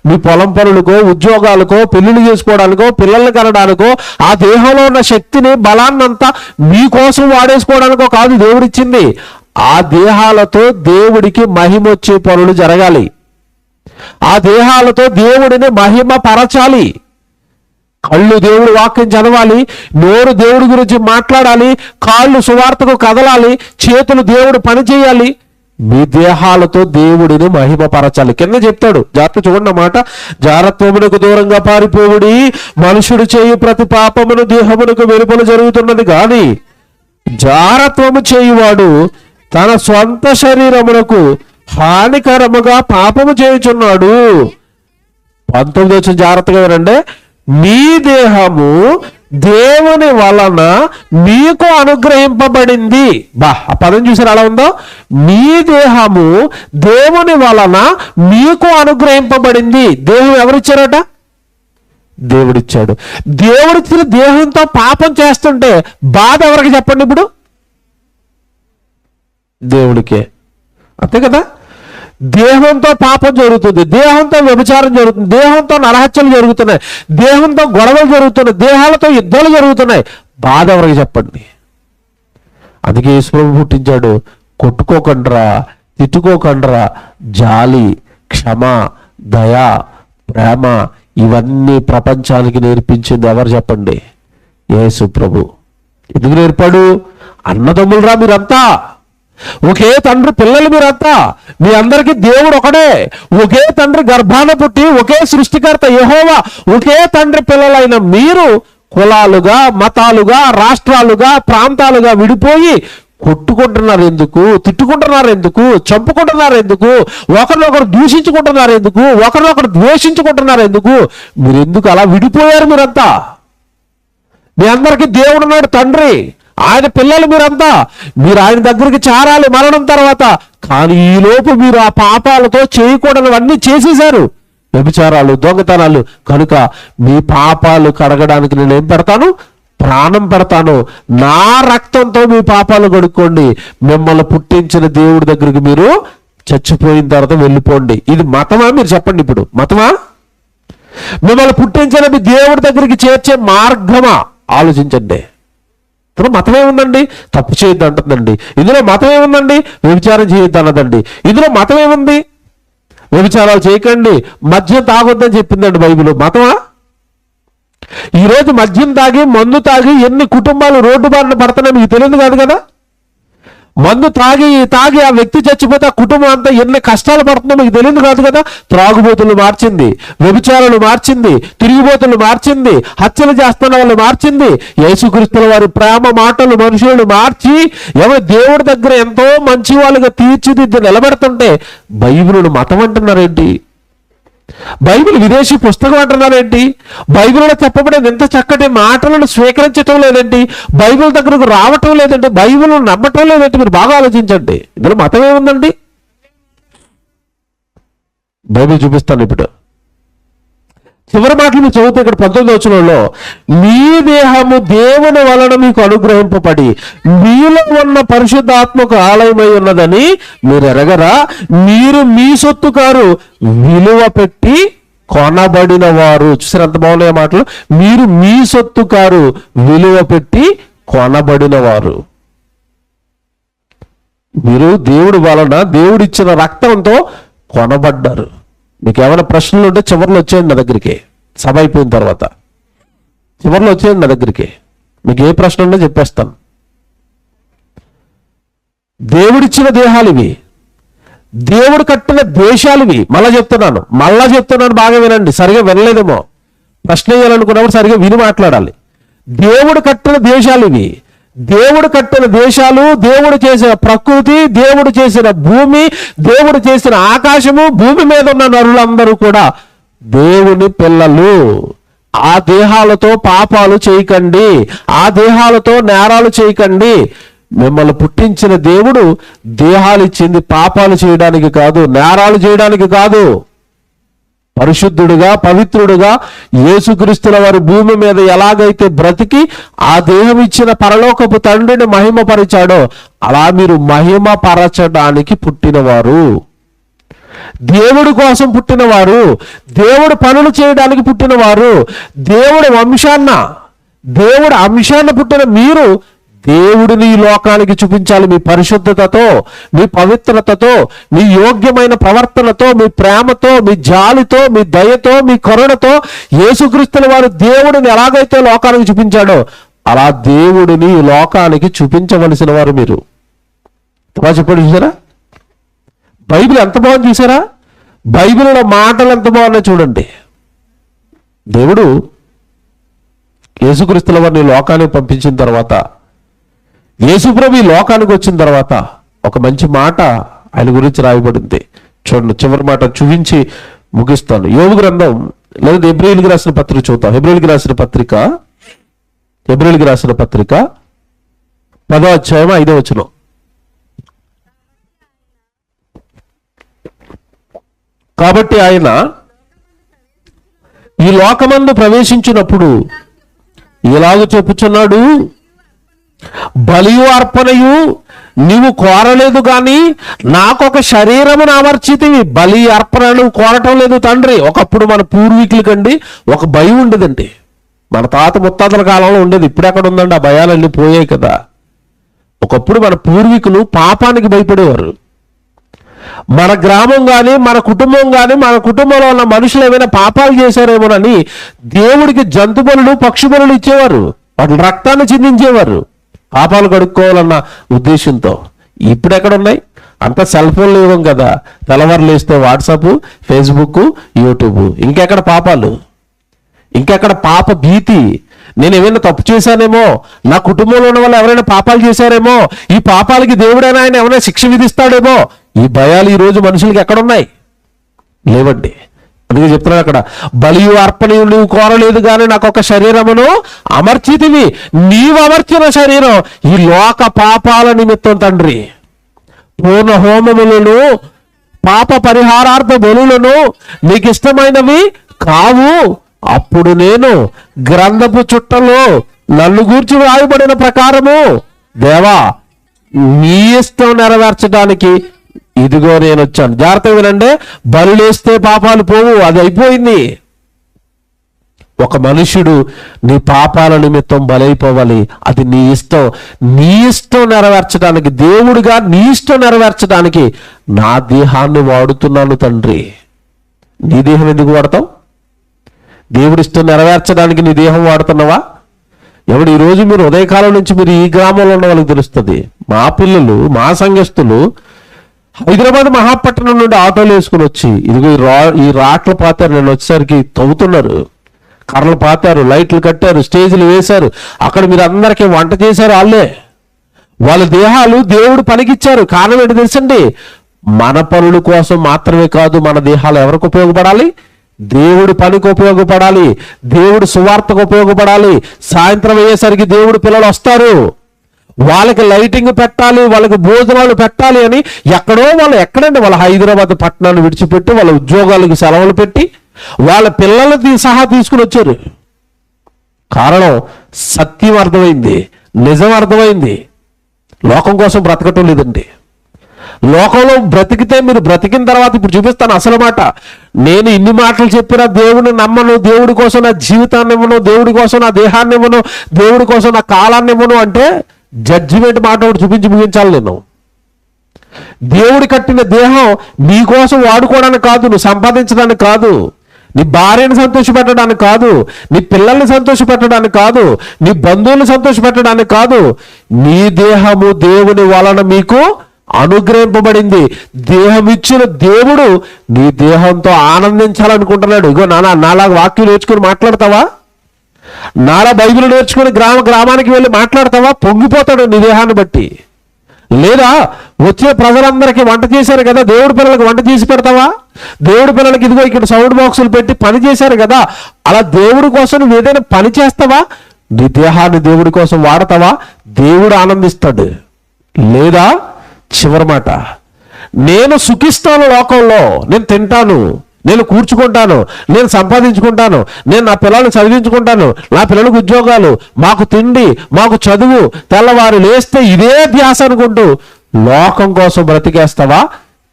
మీ పొలం పనులకో, ఉద్యోగాలకో, పెళ్లిళ్ళు చేసుకోవడానికో, పిల్లల్ని కనడానికో, ఆ దేహంలో ఉన్న శక్తిని, బలాన్నంతా మీకోసం వాడేసుకోవడానికో కాదు దేవుడిచ్చింది. ఆ దేహాలతో దేవుడికి మహిమ వచ్చే పనులు జరగాలి. ఆ దేహాలతో దేవుడిని మహిమ పరచాలి. కళ్ళు దేవుడి వాక్యం చదవాలి, నోరు దేవుడి గురించి మాట్లాడాలి, కాళ్ళు సువార్తకు కదలాలి, చేతులు దేవుడు పని చేయాలి. మీ దేహాలతో దేవుడిని మహిమపరచాలి. కింద చెప్తాడు, జాగ్రత్త చూడండి మాట, జారత్వమునకు దూరంగా పారిపోవుడి, మనుషుడు చేయు ప్రతి పాపమును దేహమునకు వెలుపల జరుగుతున్నది గాని జారత్వము చేయువాడు తన స్వంత శరీరమునకు హానికరముగా పాపము చేయుచున్నాడు. 19 వచ్చిన జాగ్రత్తగా వినండి. మీ దేహము దేవుని వలన మీకు అనుగ్రహింపబడింది. ఆ పదం చూసారు అలా ఉందో? మీ దేహము దేవుని వలన మీకు అనుగ్రహింపబడింది. దేహం ఎవరిచ్చారట? దేవుడిచ్చాడు. దేవుడిచ్చిన దేహంతో పాపం చేస్తుంటే బాధ ఎవరికి చెప్పండి ఇప్పుడు? దేవుడికే. అంతే కదా? దేహంతో పాపం జరుగుతుంది, దేహంతో వ్యభిచారం జరుగుతుంది, దేహంతో నరహత్యలు జరుగుతున్నాయి, దేహంతో గొడవలు జరుగుతున్నాయి, దేహాలతో యుద్ధాలు జరుగుతున్నాయి. బాధ ఎవరికి చెప్పండి? అందుకే యేసుప్రభు పుట్టించాడు. కొట్టుకోకండ్రా, తిట్టుకోకండ్రా, జాలి, క్షమ, దయ, ప్రేమ ఇవన్నీ ప్రపంచానికి నేర్పించింది ఎవరు చెప్పండి? యేసుప్రభు. ఎందుకు నేర్పాడు? అన్నదమ్ములరా మీరంతా, ఒకే తండ్రి పిల్లలు మీరంతా, మీ అందరికీ దేవుడు ఒకడే, ఒకే తండ్రి గర్భాన పుట్టి ఒకే సృష్టికర్త యెహోవా, ఒకే తండ్రి పిల్లలైన మీరు కులాలుగా, మతాలుగా, రాష్ట్రాలుగా, ప్రాంతాలుగా విడిపోయి కొట్టుకుంటున్నారు ఎందుకు? తిట్టుకుంటున్నారు ఎందుకు? చంపుకుంటున్నారు ఎందుకు? ఒకరినొకరు దూషించుకుంటున్నారు ఎందుకు? ఒకరినొకరు ద్వేషించుకుంటున్నారు ఎందుకు? మీరు ఎందుకు అలా విడిపోయారు? మీరంతా, మీ అందరికీ దేవుడు ఉన్నాడు, తండ్రి, ఆయన పిల్లలు మీరంతా, మీరు ఆయన దగ్గరికి చేరాలి మరణం తర్వాత. కానీ ఈలోపు మీరు ఆ పాపాలతో చేయకూడనివన్నీ చేసేశారు, వ్యభిచారాలు, దొంగతనాలు. కనుక మీ పాపాలు కడగడానికి నేనేం పెడతాను? ప్రాణం పెడతాను. నా రక్తంతో మీ పాపాలు కడుక్కోండి. మిమ్మల్ని పుట్టించిన దేవుడి దగ్గరికి మీరు చచ్చిపోయిన తర్వాత వెళ్ళిపోండి. ఇది మతమా? మీరు చెప్పండి ఇప్పుడు, మతమా? మిమ్మల్ని పుట్టించిన మీ దేవుడి దగ్గరికి చేర్చే మార్గమా? ఆలోచించండి. ఇందులో మతం ఏముందండి? తప్పు చేయొద్దు అంటుందండి. ఇందులో మతం ఏముందండి? వ్యభిచారం చేయొద్దు అన్నదండి. ఇందులో మతం ఏముంది? వ్యభిచారాలు చేయకండి, మద్యం తాగొద్దని చెప్పిందండి బైబిల్. మతమా? ఈరోజు మద్యం తాగి, మందు తాగి ఎన్ని కుటుంబాలు రోడ్డు బారిన పడుతున్నాయి మీకు తెలియదు కాదు కదా? మందు తాగి ఆ వ్యక్తి చచ్చిపోతే ఆ కుటుంబం అంతా ఎన్ని కష్టాలు పడుతుందో మీకు తెలియదు కాదు కదా? త్రాగుబోతులు మార్చింది, వ్యభిచారులు మార్చింది, తిరిగిబోతులు మార్చింది, హత్యలు చేస్తున్న వాళ్ళు మార్చింది. యేసుక్రీస్తుల వారి ప్రేమ మాటలు మనుషులను మార్చి ఎవరు దేవుడి దగ్గర ఎంతో మంచి వాళ్ళుగా తీర్చిదిద్ది నిలబెడుతుంటే బైబిలును మతం అంటున్నారేంటి? బైబిల్ విదేశీ పుస్తకం అంటున్నారేంటి? బైబిల్లో చెప్పబడిన ఎంత చక్కటి మాటలను స్వీకరించటం లేదండి, బైబిల్ దగ్గరకు రావటం లేదండి, బైబిల్ నమ్మటం లేదంటే మీరు బాగా ఆలోచించండి. ఇందులో మతం ఏముందండి? బైబిల్ చూపిస్తాను ఇప్పుడు. చివరి మాటలు మీరు చదివితే ఇక్కడ 19వ వచనంలో, మీ దేహము దేవుని వలన మీకు అనుగ్రహింపబడి మీలో ఉన్న పరిశుద్ధాత్మకు ఆలయమై ఉన్నదని మీరు ఎరగరా? మీరు మీ సొత్తు కారు, విలువ పెట్టి కొనబడిన వారు. చూసారు ఎంత బాగున్నాయి మాటలు? మీరు మీ సొత్తు కారు, విలువ పెట్టి కొనబడిన వారు. మీరు దేవుడి వలన, దేవుడిచ్చిన రక్తంతో కొనబడ్డారు. మీకు ఏమైనా ప్రశ్నలు ఉంటే చివరిలో వచ్చేయండి నా దగ్గరికి. సభ అయిపోయిన తర్వాత చివరిలో వచ్చేయండి నా దగ్గరికి. మీకు ఏ ప్రశ్న ఉందో చెప్పేస్తాను. దేవుడిచ్చిన దేహాలు ఇవి, దేవుడు కట్టిన దేశాలు ఇవి. మళ్ళా చెప్తున్నాను, బాగా వినండి. సరిగా వినలేదేమో, ప్రశ్న వేయాలనుకున్నప్పుడు సరిగా విని మాట్లాడాలి. దేవుడు కట్టిన దేశాలు ఇవి, దేవుడు కట్టిన దేశాలు, దేవుడు చేసిన ప్రకృతి, దేవుడు చేసిన భూమి, దేవుడు చేసిన ఆకాశము, భూమి మీద ఉన్న నరులందరూ కూడా దేవుని పిల్లలు. ఆ దేహాలతో పాపాలు చేయకండి, ఆ దేహాలతో నేరాలు చేయకండి. మిమ్మల్ని పుట్టించిన దేవుడు దేహాలు ఇచ్చింది పాపాలు చేయడానికి కాదు, నేరాలు చేయడానికి కాదు. పరిశుద్ధుడుగా, పవిత్రుడుగా యేసుక్రీస్తుల వారి భూమి మీద ఎలాగైతే బ్రతికి ఆ దేహం ఇచ్చిన పరలోకపు తండ్రిని మహిమపరిచాడో అలా మీరు మహిమపరచడానికి పుట్టినవారు, దేవుడి కోసం పుట్టినవారు, దేవుడు పనులు చేయడానికి పుట్టినవారు. దేవుడి అంశాన్న పుట్టిన మీరు దేవుడిని ఈ లోకానికి చూపించాలి. మీ పరిశుద్ధతతో, మీ పవిత్రతతో, మీ యోగ్యమైన ప్రవర్తనతో, మీ ప్రేమతో, మీ జాలితో, మీ దయతో, మీ కరుణతో యేసుక్రీస్తుల వారు దేవుడిని ఎలాగైతే లోకానికి చూపించాడో అలా దేవుడిని ఈ లోకానికి చూపించవలసిన వారు మీరు. చెప్పండి, చూసారా బైబిల్ ఎంత బాగుంది? చూసారా బైబిల్లో మాటలు ఎంత బాగున్నాయి చూడండి. దేవుడు యేసుక్రీస్తుల వారిని లోకానికి పంపించిన తర్వాత, యేసుప్రభు ఈ లోకానికి వచ్చిన తర్వాత ఒక మంచి మాట ఆయన గురించి రాయబడింది. చూడండి, చివరి మాట చూపించి ముగిస్తాను. యోబు గ్రంథం లేదా హెబ్రీయులకు రాసిన పత్రిక చూద్దాం. హెబ్రీయులకు రాసిన పత్రిక 10వ అధ్యాయం 5వ వచనం. కాబట్టి ఆయన ఈ లోకమందు ప్రవేశించినప్పుడు ఇలాగ చెప్పుచున్నాడు, బలియు అర్పణయు నీవు కోరలేదు గాని నాకొక శరీరమును అమర్చితివి. బలి అర్పణను కోరటం లేదు తండ్రి. ఒకప్పుడు మన పూర్వీకులకండి ఒక భయం ఉండేదండి. మన తాత ముత్తాతల కాలంలో ఉండేది. ఇప్పుడు ఎక్కడ ఉందండి? ఆ భయాలన్నీ పోయాయి కదా. ఒకప్పుడు మన పూర్వీకులు పాపానికి భయపడేవారు. మన గ్రామం కానీ, మన కుటుంబం కానీ, మన కుటుంబంలో ఉన్న మనుషులు ఏమైనా పాపాలు చేశారేమోనని దేవుడికి జంతు బలులు, పక్షి బలులు ఇచ్చేవారు. వాటి రక్తాన్ని చిందించేవారు పాపాలు కడుక్కోవాలన్న ఉద్దేశంతో. ఇప్పుడు ఎక్కడున్నాయి? అంతా సెల్ ఫోన్లు ఇవ్వం కదా. తెల్లవారులు వేస్తే వాట్సాప్, ఫేస్బుక్, యూట్యూబ్. ఇంకెక్కడ పాపాలు? ఇంకెక్కడ పాప భీతి? నేను ఏమైనా తప్పు చేశానేమో, నా కుటుంబంలో ఉన్న వాళ్ళు ఎవరైనా పాపాలు చేశారేమో, ఈ పాపాలకి దేవుడైనా ఆయన ఏమైనా శిక్ష విధిస్తాడేమో, ఈ భయాలు ఈ రోజు మనుషులకి ఎక్కడున్నాయి? లేవండి. అందుకే చెప్తున్నాడు అక్కడ, బలియు అర్పణయు నువ్వు కోరలేదు కానీ నాకు ఒక శరీరమును అమర్చితివి. నీవు అమర్చిన శరీరం ఈ లోక పాపాల నిమిత్తం తండ్రి. పూర్ణ హోమములను, పాప పరిహారార్థ బలులను నీకు ఇష్టమైనవి కావు. అప్పుడు నేను గ్రంథపు చుట్టలో నన్ను గూర్చి వ్రాయబడిన ప్రకారము దేవా నీ ఇష్టం నెరవేర్చడానికి ఇదిగో నేను వచ్చాను. జాగ్రత్తగా వినండి, బలులేస్తే పాపాలు పోవు, అది అయిపోయింది. ఒక మనుషుడు నీ పాపాల నిమిత్తం బలైపోవాలి. అది నీ ఇష్టం. నీ ఇష్టం నెరవేర్చడానికి, దేవుడిగా నీ ఇష్టం నెరవేర్చడానికి నా దేహాన్ని వాడుతున్నాను తండ్రి. నీ దేహం ఎందుకు వాడతావు? దేవుడి ఇష్టం నెరవేర్చడానికి నీ దేహం వాడుతున్నావా? ఎవడు ఈరోజు మీరు ఉదయకాలం నుంచి మీరు ఈ గ్రామంలో ఉన్న వాళ్ళకి తెలుస్తుంది. మా పిల్లలు, మా సంఘస్థులు హైదరాబాద్ మహాపట్టణం నుండి ఆటోలు వేసుకుని వచ్చి ఇదిగో ఈ రాట్లు పాతారు. నేను వచ్చేసరికి తవ్వుతున్నారు, కర్రలు పాతారు, లైట్లు కట్టారు, స్టేజ్లు వేశారు. అక్కడ మీరు అందరికీ వంట చేశారు. వాళ్ళ దేహాలు దేవుడు పనికిచ్చారు. కారణం ఏంటి తెలుసండి? మన పనుల కోసం మాత్రమే కాదు, మన దేహాలు ఎవరికి ఉపయోగపడాలి? దేవుడి పనికి ఉపయోగపడాలి, దేవుడు సువార్తకు ఉపయోగపడాలి. సాయంత్రం అయ్యేసరికి దేవుడు పిల్లలు వస్తారు, వాళ్ళకి లైటింగ్ పెట్టాలి, వాళ్ళకి భోజనాలు పెట్టాలి అని ఎక్కడండి వాళ్ళ హైదరాబాద్ పట్టణాన్ని విడిచిపెట్టి వాళ్ళ ఉద్యోగాలకు సెలవులు పెట్టి వాళ్ళ పిల్లలకి సహా తీసుకుని వచ్చారు. కారణం సత్యం అర్థమైంది, నిజం అర్థమైంది. లోకం కోసం బ్రతకటం లేదండి. లోకంలో బ్రతికితే మీరు బ్రతికిన తర్వాత ఇప్పుడు చూపిస్తాను అసలు మాట. నేను ఇన్ని మాటలు చెప్పినా దేవుడిని నమ్మను, దేవుడి కోసం నా జీవితాన్ని ఇవ్వను, దేవుడి కోసం నా దేహాన్ని ఇవ్వను, దేవుడి కోసం నా కాలాన్ని ఇవ్వను అంటే జడ్జిమెంట్ మాట ఒకటి చూపించి ముగించాలి. నేను దేవుడి కట్టిన దేహం నీ కోసం వాడుకోవడానికి కాదు, నువ్వు సంపాదించడానికి కాదు, నీ భార్యను సంతోషపెట్టడానికి కాదు, నీ పిల్లల్ని సంతోషపెట్టడానికి కాదు, నీ బంధువులను సంతోషపెట్టడానికి కాదు. నీ దేహము దేవుని వలన మీకు అనుగ్రహింపబడింది. దేహం ఇచ్చిన దేవుడు నీ దేహంతో ఆనందించాలనుకుంటున్నాడు. ఇగో నాలాగా వాక్యం నేర్చుకుని మాట్లాడతావా? నాలా బైబిల్ నేర్చుకుని గ్రామానికి వెళ్ళి మాట్లాడతావా? పొంగిపోతాడు నీ దేహాన్ని బట్టి. లేదా వచ్చే ప్రజలందరికీ వంట చేశారు కదా, దేవుడి పిల్లలకి వంట చేసి పెడతావా? దేవుడి పిల్లలకి ఇదిగో ఇక్కడ సౌండ్ బాక్సులు పెట్టి పని చేశారు కదా, అలా దేవుడి కోసం నువ్వు ఏదైనా పని చేస్తావా? నీ దేహాన్ని దేవుడి కోసం వాడతావా? దేవుడు ఆనందిస్తాడు. లేదా చివరి మాట, నేను సుఖిస్తాను లోకంలో, నేను తింటాను, నేను కూర్చుకుంటాను, నేను సంపాదించుకుంటాను, నేను నా పిల్లల్ని చదివించుకుంటాను, నా పిల్లలకు ఉద్యోగాలు, మాకు తిండి, మాకు చదువు, తెల్లవారు లేస్తే ఇదే ధ్యాస అనుకుంటూ లోకం కోసం బ్రతికేస్తావా?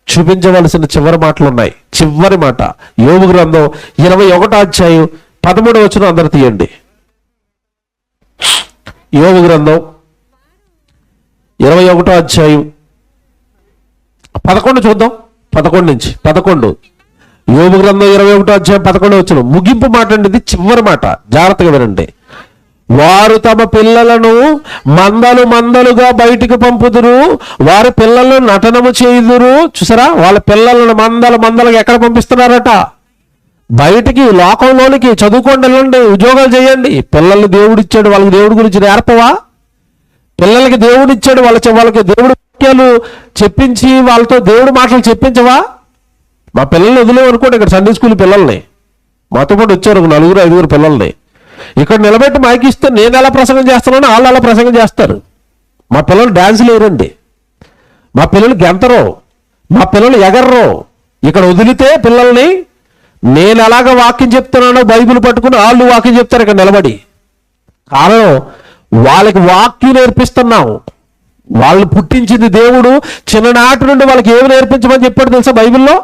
చూపించవలసిన చివరి మాటలు ఉన్నాయి. చివరి మాట యోబు గ్రంథం 21వ అధ్యాయం 13వ వచనం అందరు తీయండి. యోబు గ్రంథం 21వ అధ్యాయం 11 చూద్దాం. 11 నుంచి 11 యోబు గ్రంథం 21వ అధ్యాయం 11వ వచనం ముగింపు మాట అండి. ఇది చివరి మాట, జాగ్రత్తగా వినండి. వారు తమ పిల్లలను మందలు మందలుగా బయటికి పంపుదురు, వారి పిల్లలను నటనము చేయుదురు. చూసారా, వాళ్ళ పిల్లలను మందలు మందలుగా ఎక్కడ పంపిస్తున్నారట? బయటికి, లోకంలోనికి. చదువుకోండి, వెళ్ళండి, ఉద్యోగాలు చేయండి. పిల్లల్ని దేవుడిచ్చాడు, వాళ్ళకి దేవుడి గురించి నేర్పవా? పిల్లలకి దేవుడిచ్చాడు, వాళ్ళకి దేవుడి వాక్యాలు చెప్పించి వాళ్ళతో దేవుడి మాటలు చెప్పించవా? మా పిల్లల్ని వదిలేమనుకోండి, ఇక్కడ సండే స్కూల్ పిల్లల్ని మాతో పాటు వచ్చారు 4-5 పిల్లల్ని ఇక్కడ నిలబెట్టి మైకిస్తే నేను ఎలా ప్రసంగం చేస్తున్నానో వాళ్ళు అలా ప్రసంగం చేస్తారు. మా పిల్లలు డ్యాన్సులు వేయరండి, మా పిల్లలు గెంతరు, మా పిల్లలు ఎగర్రు. ఇక్కడ వదిలితే పిల్లల్ని నేను ఎలాగ వాక్యం చెప్తున్నానో బైబిల్ పట్టుకుని వాళ్ళు వాక్యం చెప్తారు ఇక్కడ నిలబడి. కారణం, వాళ్ళకి వాక్యం నేర్పిస్తున్నాం. వాళ్ళు పుట్టించింది దేవుడు. చిన్ననాటి నుండి వాళ్ళకి ఏమి నేర్పించమని చెప్పాడు తెలుసా బైబిల్లో?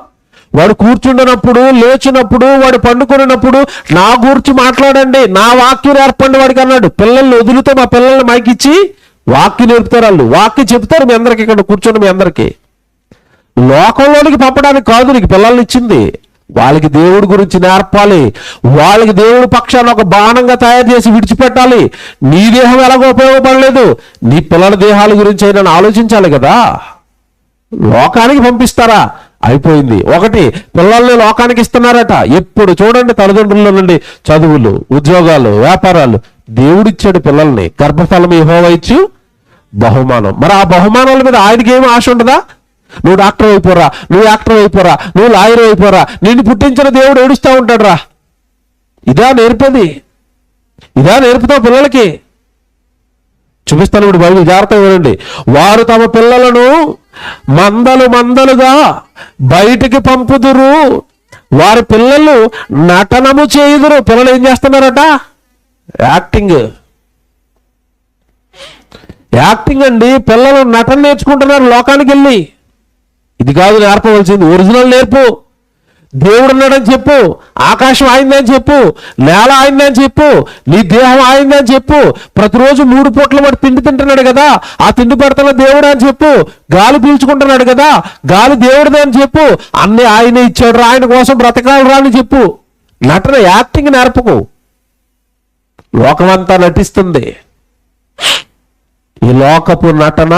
వాడు కూర్చుండినప్పుడు, లేచినప్పుడు, వాడు పండుకున్నప్పుడు నా గురించి మాట్లాడండి, నా వాక్యం నేర్పండి వాడికి అన్నాడు. పిల్లల్ని వదిలితే మా పిల్లల్ని మైకిచ్చి వాక్యం నేర్పుతారు. వాళ్ళు వాక్యం చెప్తారు మీ అందరికి, ఇక్కడ కూర్చొని మీ అందరికి. లోకంలోనికి పంపడానికి కాదు నీకు పిల్లల్ని ఇచ్చింది, వాళ్ళకి దేవుడి గురించి నేర్పాలి. వాళ్ళకి దేవుడి పక్షాన్ని ఒక బాణంగా తయారు చేసి విడిచిపెట్టాలి. నీ దేహం ఎలాగో ఉపయోగపడలేదు, నీ పిల్లల దేహాల గురించి అయినా ఆలోచించాలి కదా. లోకానికి పంపిస్తారా? అయిపోయింది. ఒకటి, పిల్లల్ని లోకానికి ఇస్తున్నారట. ఎప్పుడు చూడండి తల్లిదండ్రుల నుండి చదువులు, ఉద్యోగాలు, వ్యాపారాలు. దేవుడిచ్చాడు పిల్లల్ని. గర్భఫలం యెహోవా ఇచ్చు బహుమానం. మరి ఆ బహుమానాల మీద ఆయనకి ఏమి ఆశ ఉండదా? నువ్వు డాక్టర్ అయిపోరా, నువ్వు యాక్టర్ అయిపోరా, నువ్వు లాయర్ అయిపోరా, నిన్ను పుట్టించిన దేవుడు ఏడుస్తూ ఉంటాడు రా. ఇదా నేర్పేది? ఇదా నేర్పుతావు పిల్లలకి? చూపిస్తాను ఇప్పుడు బైబిల్, జాగ్రత్తగా వినండి. వారు తమ పిల్లలను మందలు మందలుగా బయటికి పంపుదురు, వారి పిల్లలు నటనము చేయుదురు. పిల్లలు ఏం చేస్తున్నారట? యాక్టింగ్ అండి. పిల్లలు నటన నేర్చుకుంటున్నారు లోకానికి వెళ్ళి. ఇది కాదు నేర్పవలసింది, ఒరిజినల్ నేర్పు. దేవుడు ఉన్నాడని చెప్పు, ఆకాశం ఆయిందని చెప్పు, నేల ఆయిందని చెప్పు, నీ దేహం ఆయిందని చెప్పు. ప్రతిరోజు 3 పూట్ల వాడు తిండి తింటున్నాడు కదా, ఆ తిండి పెడుతున్న దేవుడు అని చెప్పు. గాలి పీల్చుకుంటున్నాడు కదా, గాలి దేవుడిదే అని చెప్పు. అన్ని ఆయనే ఇచ్చాడు, ఆయన కోసం బ్రతకాలి రా అని చెప్పు. నటన, యాక్టింగ్ నేర్పకు. లోకమంతా నటిస్తుంది. ఈ లోకపు నటన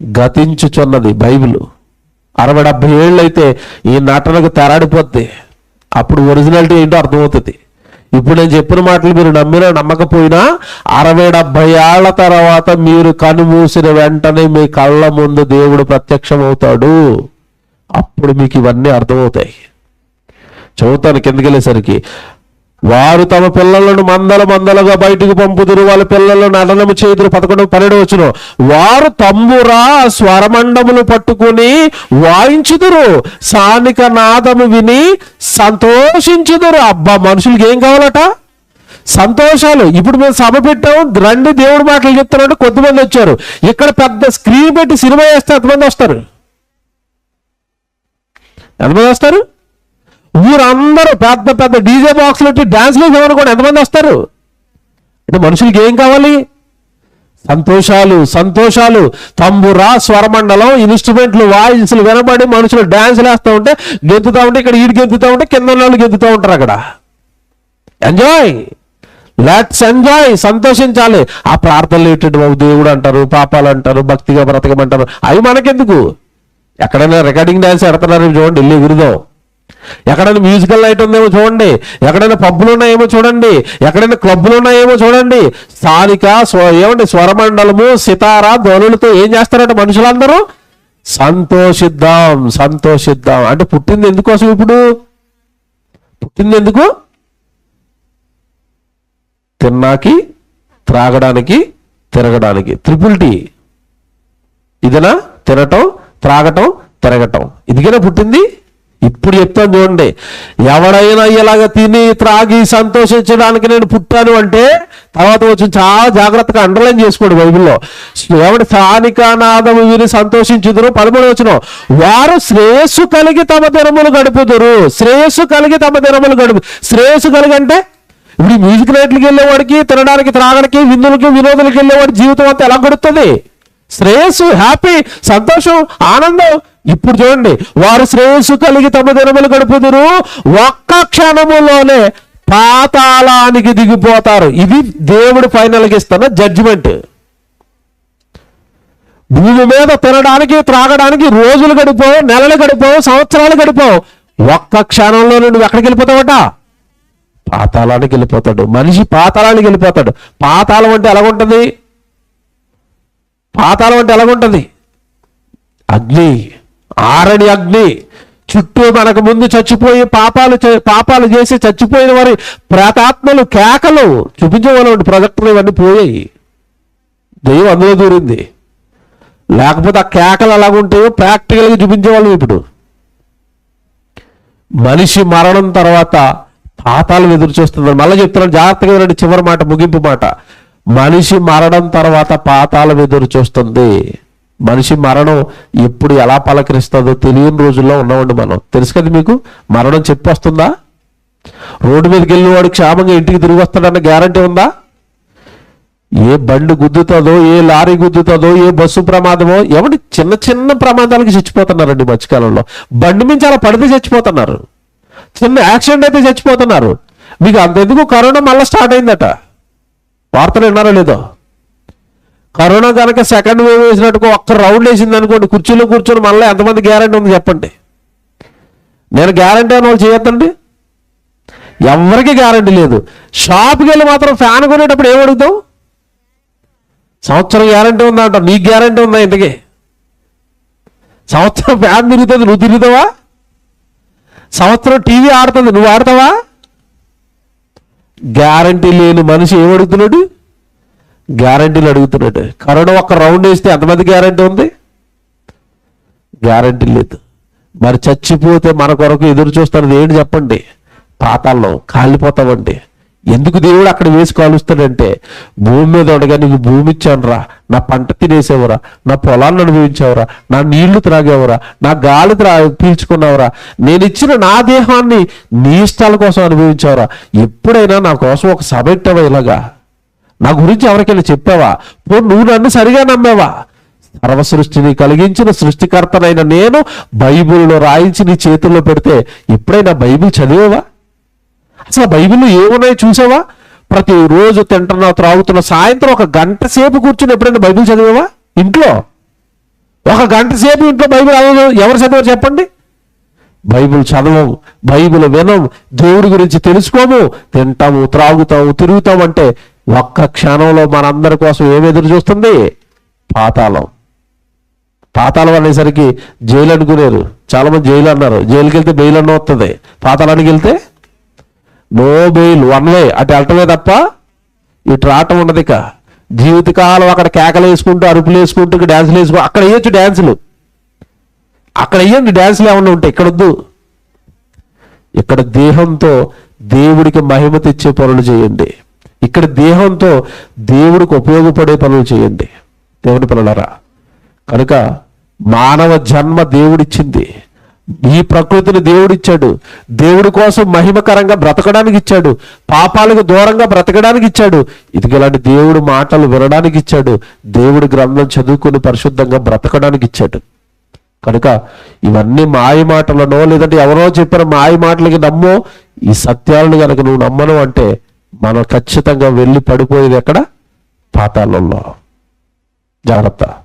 గతించుచున్నది. బైబిల్ 60-70 ఏళ్ళు అయితే ఈ నటనకు తెరాడిపోద్ది. అప్పుడు ఒరిజినాలిటీ ఏంటో అర్థమవుతుంది. ఇప్పుడు నేను చెప్పిన మాటలు మీరు నమ్మినా నమ్మకపోయినా 60-70 ఏళ్ల తర్వాత మీరు కనుమూసిన వెంటనే మీ కళ్ళ ముందు దేవుడు ప్రత్యక్షం అవుతాడు. అప్పుడు మీకు ఇవన్నీ అర్థమవుతాయి. చదువుతాను కిందకి వెళ్ళేసరికి, వారు తమ పిల్లలను మందల మందలుగా బయటకు పంపుదురు, వాళ్ళ పిల్లలను నటనము చేయుదురు. 11-12 వచనం, వారు తంబురా స్వరమండములు పట్టుకుని వాయించుదురు, సానిక నాదము విని సంతోషించుదురు. అబ్బా, మనుషులకి ఏం కావాలట? సంతోషాలు. ఇప్పుడు మేము సభ పెట్టాము, రండి దేవుడి మాటలు చెప్తున్నాడు, కొద్దిమంది వచ్చారు. ఇక్కడ పెద్ద స్క్రీన్ పెట్టి సినిమా వేస్తే ఎంతమంది వస్తారు? ఎంతమంది వస్తారు? ఊరందరూ పెద్ద పెద్ద డీజే బాక్స్లు పెట్టి డాన్స్లు వేసామనుకోండి, ఎంతమంది వస్తారు? అంటే మనుషులకి ఏం కావాలి? సంతోషాలు. తంబురా స్వరమండలం, ఇన్స్ట్రుమెంట్లు, వాయిస్లు వినబడి మనుషులు డాన్సులు వేస్తూ ఉంటే, గెంతుతూ ఉంటే, ఇక్కడ ఈడు గెంతుతూ ఉంటే కింద వాళ్ళు గెంతుతూ ఉంటారు. అక్కడ ఎంజాయ్, లెట్స్ ఎంజాయ్, సంతోషించాలి. ఆ ప్రార్థనలు ఏంటంటే బాబు దేవుడు అంటారు, పాపాలు అంటారు, భక్తిగా బ్రతకమంటారు. అవి మనకెందుకు? ఎక్కడైనా రికార్డింగ్ డాన్స్ ఎడతారు చూడండి, వెళ్ళి ఎగురుదాం. ఎక్కడైనా మ్యూజికల్ నైట్ ఉందేమో చూడండి, ఎక్కడైనా పబ్బులు ఉన్నాయేమో చూడండి, ఎక్కడైనా క్లబ్బులు ఉన్నాయేమో చూడండి. స్థానిక స్వరమండలము, సితారా, ధ్వనులతో ఏం చేస్తారంటే మనుషులందరూ సంతోషిద్దాం. అంటే పుట్టింది ఎందుకోసం? ఇప్పుడు పుట్టింది ఎందుకు? తిన్నాకి, త్రాగడానికి, తిరగడానికి. Triple tea. ఇదినా తినటం, త్రాగటం, తిరగటం, ఇదిగైనా పుట్టింది. ఇప్పుడు చెప్తాను చూడండి, ఎవడైనా ఇలాగ తిని త్రాగి సంతోషించడానికి నేను పుట్టాను అంటే తర్వాత వచ్చి చాలా జాగ్రత్తగా అండర్లైన్ చేసుకోండి బైబిల్లో. ఎవడి స్థానిక నాదము విని సంతోషించుదురు. 13వ వచనం, వారు శ్రేయస్సు కలిగి తమ దినములు గడుపుదురు. శ్రేయస్సు కలిగి తమ దినములు గడుపు. శ్రేయస్సు కలిగి అంటే ఇప్పుడు మ్యూజిక్ నైట్లకి వెళ్ళేవాడికి, తినడానికి త్రాగడానికి, విందులకి వినోదాలకు వెళ్ళేవాడి జీవితం అంతా ఎలా గడుపుతుంది? శ్రేయస్సు, హ్యాపీ, సంతోషం, ఆనందం. ఇప్పుడు చూడండి, వారు శ్రేయస్సు కలిగి తమ దినములు గడుపుదురు, ఒక్క క్షణములోనే పాతాళానికి దిగిపోతారు. ఇది దేవుడు ఫైనల్గా ఇస్తున్న జడ్జిమెంట్. భూమి మీద తినడానికి త్రాగడానికి రోజులు గడిపోవు, నెలలు గడిపోవు, సంవత్సరాలు గడిపోవు. ఒక్క క్షణంలో నువ్వు ఎక్కడికి వెళ్ళిపోతావట? పాతాళానికి వెళ్ళిపోతాడు. మనిషి పాతాళానికి వెళ్ళిపోతాడు. పాతాళం అంటే ఎలాగుంటుంది? పాతాళం అంటే ఎలాగుంటుంది? అగ్ని, ఆరని అగ్ని. చుట్టూ మనకు ముందు చచ్చిపోయి పాపాలు చేసి చచ్చిపోయిన వారి ప్రేతాత్మలు కేకలు చూపించేవాళ్ళు. ప్రొజెక్టర్లు ఇవన్నీ పోయాయి, దెయ్యం అందులో దూరింది. లేకపోతే ఆ కేకలు ఎలాగుంటాయో ప్రాక్టికల్గా చూపించేవాళ్ళు. ఇప్పుడు మనిషి మరణం తర్వాత పాతాళం ఎదురు చూస్తుంది. మళ్ళీ చెప్తున్నాను, జాగ్రత్తగా వినండి, చివరి మాట, ముగింపు మాట. మనిషి మరణం తర్వాత పాతాళం ఎదురు చూస్తుంది. మనిషి మరణం ఎప్పుడు ఎలా పలకరిస్తుందో తెలియని రోజుల్లో ఉన్నామండి మనం. తెలుసు కదా మీకు, మరణం చెప్పి వస్తుందా? రోడ్డు మీదకి వెళ్ళినవాడు క్షేమంగా ఇంటికి తిరిగి వస్తాడన్న గ్యారంటీ ఉందా? ఏ బండి గుద్దుతుందో, ఏ లారీ గుద్దుతుందో, ఏ బస్సు ప్రమాదమో, ఎవరి చిన్న చిన్న ప్రమాదాలకి చచ్చిపోతున్నారండి మధ్యకాలంలో. బండి మించి అలా పడితే చచ్చిపోతున్నారు, చిన్న యాక్సిడెంట్ అయితే చచ్చిపోతున్నారు. మీకు అంతెందుకు, కరోనా మళ్ళీ స్టార్ట్ అయిందట. వార్తలు విన్నారో లేదో? కరోనా కనుక సెకండ్ వేవ్ వేసినట్టుగా ఒక్క రౌండ్ వేసింది అనుకోండి, కుర్చీలో కూర్చొని మళ్ళీ ఎంతమంది గ్యారంటీ ఉంది చెప్పండి? నేను గ్యారంటీ అని వాళ్ళు చేయొద్దండి, ఎవరికి గ్యారంటీ లేదు. షాప్కి వెళ్ళి మాత్రం ఫ్యాన్ కొనేటప్పుడు ఏం అడుగుతావు? సంవత్సరం గ్యారంటీ ఉందా అంట. నీకు గ్యారంటీ ఉందా? ఇంటికి సంవత్సరం ఫ్యాన్ తిరుగుతుంది, నువ్వు తిరుగుతావా? సంవత్సరం టీవీ ఆడుతుంది, నువ్వు ఆడతావా? గ్యారంటీ లేని మనిషి ఏం అడుగుతున్నాడు? గ్యారంటీలు అడుగుతున్నాడు. కరోనా ఒక్క రౌండ్ వేస్తే ఎంతమంది గ్యారంటీ ఉంది? గ్యారంటీ లేదు. మరి చచ్చిపోతే మన కొరకు ఎదురు చూస్తున్నది ఏంటి చెప్పండి? పాతాళం, కాలిపోతామండి. ఎందుకు దేవుడు అక్కడ వేసి కాలుస్తాడంటే, భూమి మీద ఉండగా నీకు భూమి ఇచ్చానురా, నా పంట తినేసేవరా, నా పొలాన్ని అనుభవించావురా, నా నీళ్లు త్రాగేవరా, నా గాలి పీల్చుకున్నావురా, నేను ఇచ్చిన నా దేహాన్ని నీ ఇష్టాల కోసం అనుభవించావురా. ఎప్పుడైనా నా కోసం ఒక సభ పెట్టావా? ఇలాగా నా గురించి ఎవరికైనా చెప్పావా? నువ్వు నన్ను సరిగా నమ్మావా? సర్వ సృష్టిని కలిగించిన సృష్టికర్తనైన నేను బైబిల్లో రాయించి నీ చేతుల్లో పెడితే ఎప్పుడైనా బైబిల్ చదివావా? అసలు బైబిల్లో ఏమున్నాయో చూసావా? ప్రతిరోజు తింటున్నా, త్రాగుతున్నా, సాయంత్రం ఒక గంట సేపు కూర్చుని ఎప్పుడైనా బైబిల్ చదివావా? ఇంట్లో ఒక గంట సేపు ఇంట్లో బైబిల్ ఎవరు చదివారు చెప్పండి? బైబిల్ చదవము, బైబిల్ వినం, దేవుడి గురించి తెలుసుకోము, తింటాము, త్రాగుతాము, తిరుగుతాము. అంటే ఒక్క క్షణంలో మనందరి కోసం ఏమి ఎదురు చూస్తుంది? పాతాళం. పాతాళం అనేసరికి జైలు అనుకునేరు చాలా మంది. జైలు అన్నారు, జైలుకి వెళ్తే బెయిల్ అన్న వస్తుంది. పాతాళానికి వెళ్తే నో బెయిల్, వన్ వే, అటు వెళ్ళటమే తప్ప ఇటు రావటం ఉండదు. ఇక జీవితకాలం అక్కడ కేకలు వేసుకుంటూ, అరుపులు వేసుకుంటూ, డ్యాన్సులు వేసుకుంటూ, అక్కడ వేయచ్చు డ్యాన్సులు, అక్కడ వేయండి డ్యాన్సులు ఏమన్నా ఉంటాయి. ఇక్కడ వద్దు. ఇక్కడ దేహంతో దేవుడికి మహిమ తెచ్చే పనులు చేయండి. ఇక్కడ దేహంతో దేవుడికి ఉపయోగపడే పనులు చేయండి దేవుని పిల్లలారా. కనుక మానవ జన్మ దేవుడిచ్చింది, ఈ ప్రకృతిని దేవుడిచ్చాడు, దేవుడి కోసం మహిమకరంగా బ్రతకడానికి ఇచ్చాడు, పాపాలకు దూరంగా బ్రతకడానికి ఇచ్చాడు. ఇది ఇలాంటి దేవుడు మాటలు వినడానికి ఇచ్చాడు, దేవుడి గ్రంథం చదువుకుని పరిశుద్ధంగా బ్రతకడానికి ఇచ్చాడు. కనుక ఇవన్నీ మాయ మాటలనో లేదంటే ఎవరో చెప్పిన మాయ మాటలకి నమ్మో, ఈ సత్యాలను కనుక నువ్వు నమ్మను అంటే మనం ఖచ్చితంగా వెళ్ళి పడిపోయేది ఎక్కడ? పాతాళంలో. జాగ్రత్త.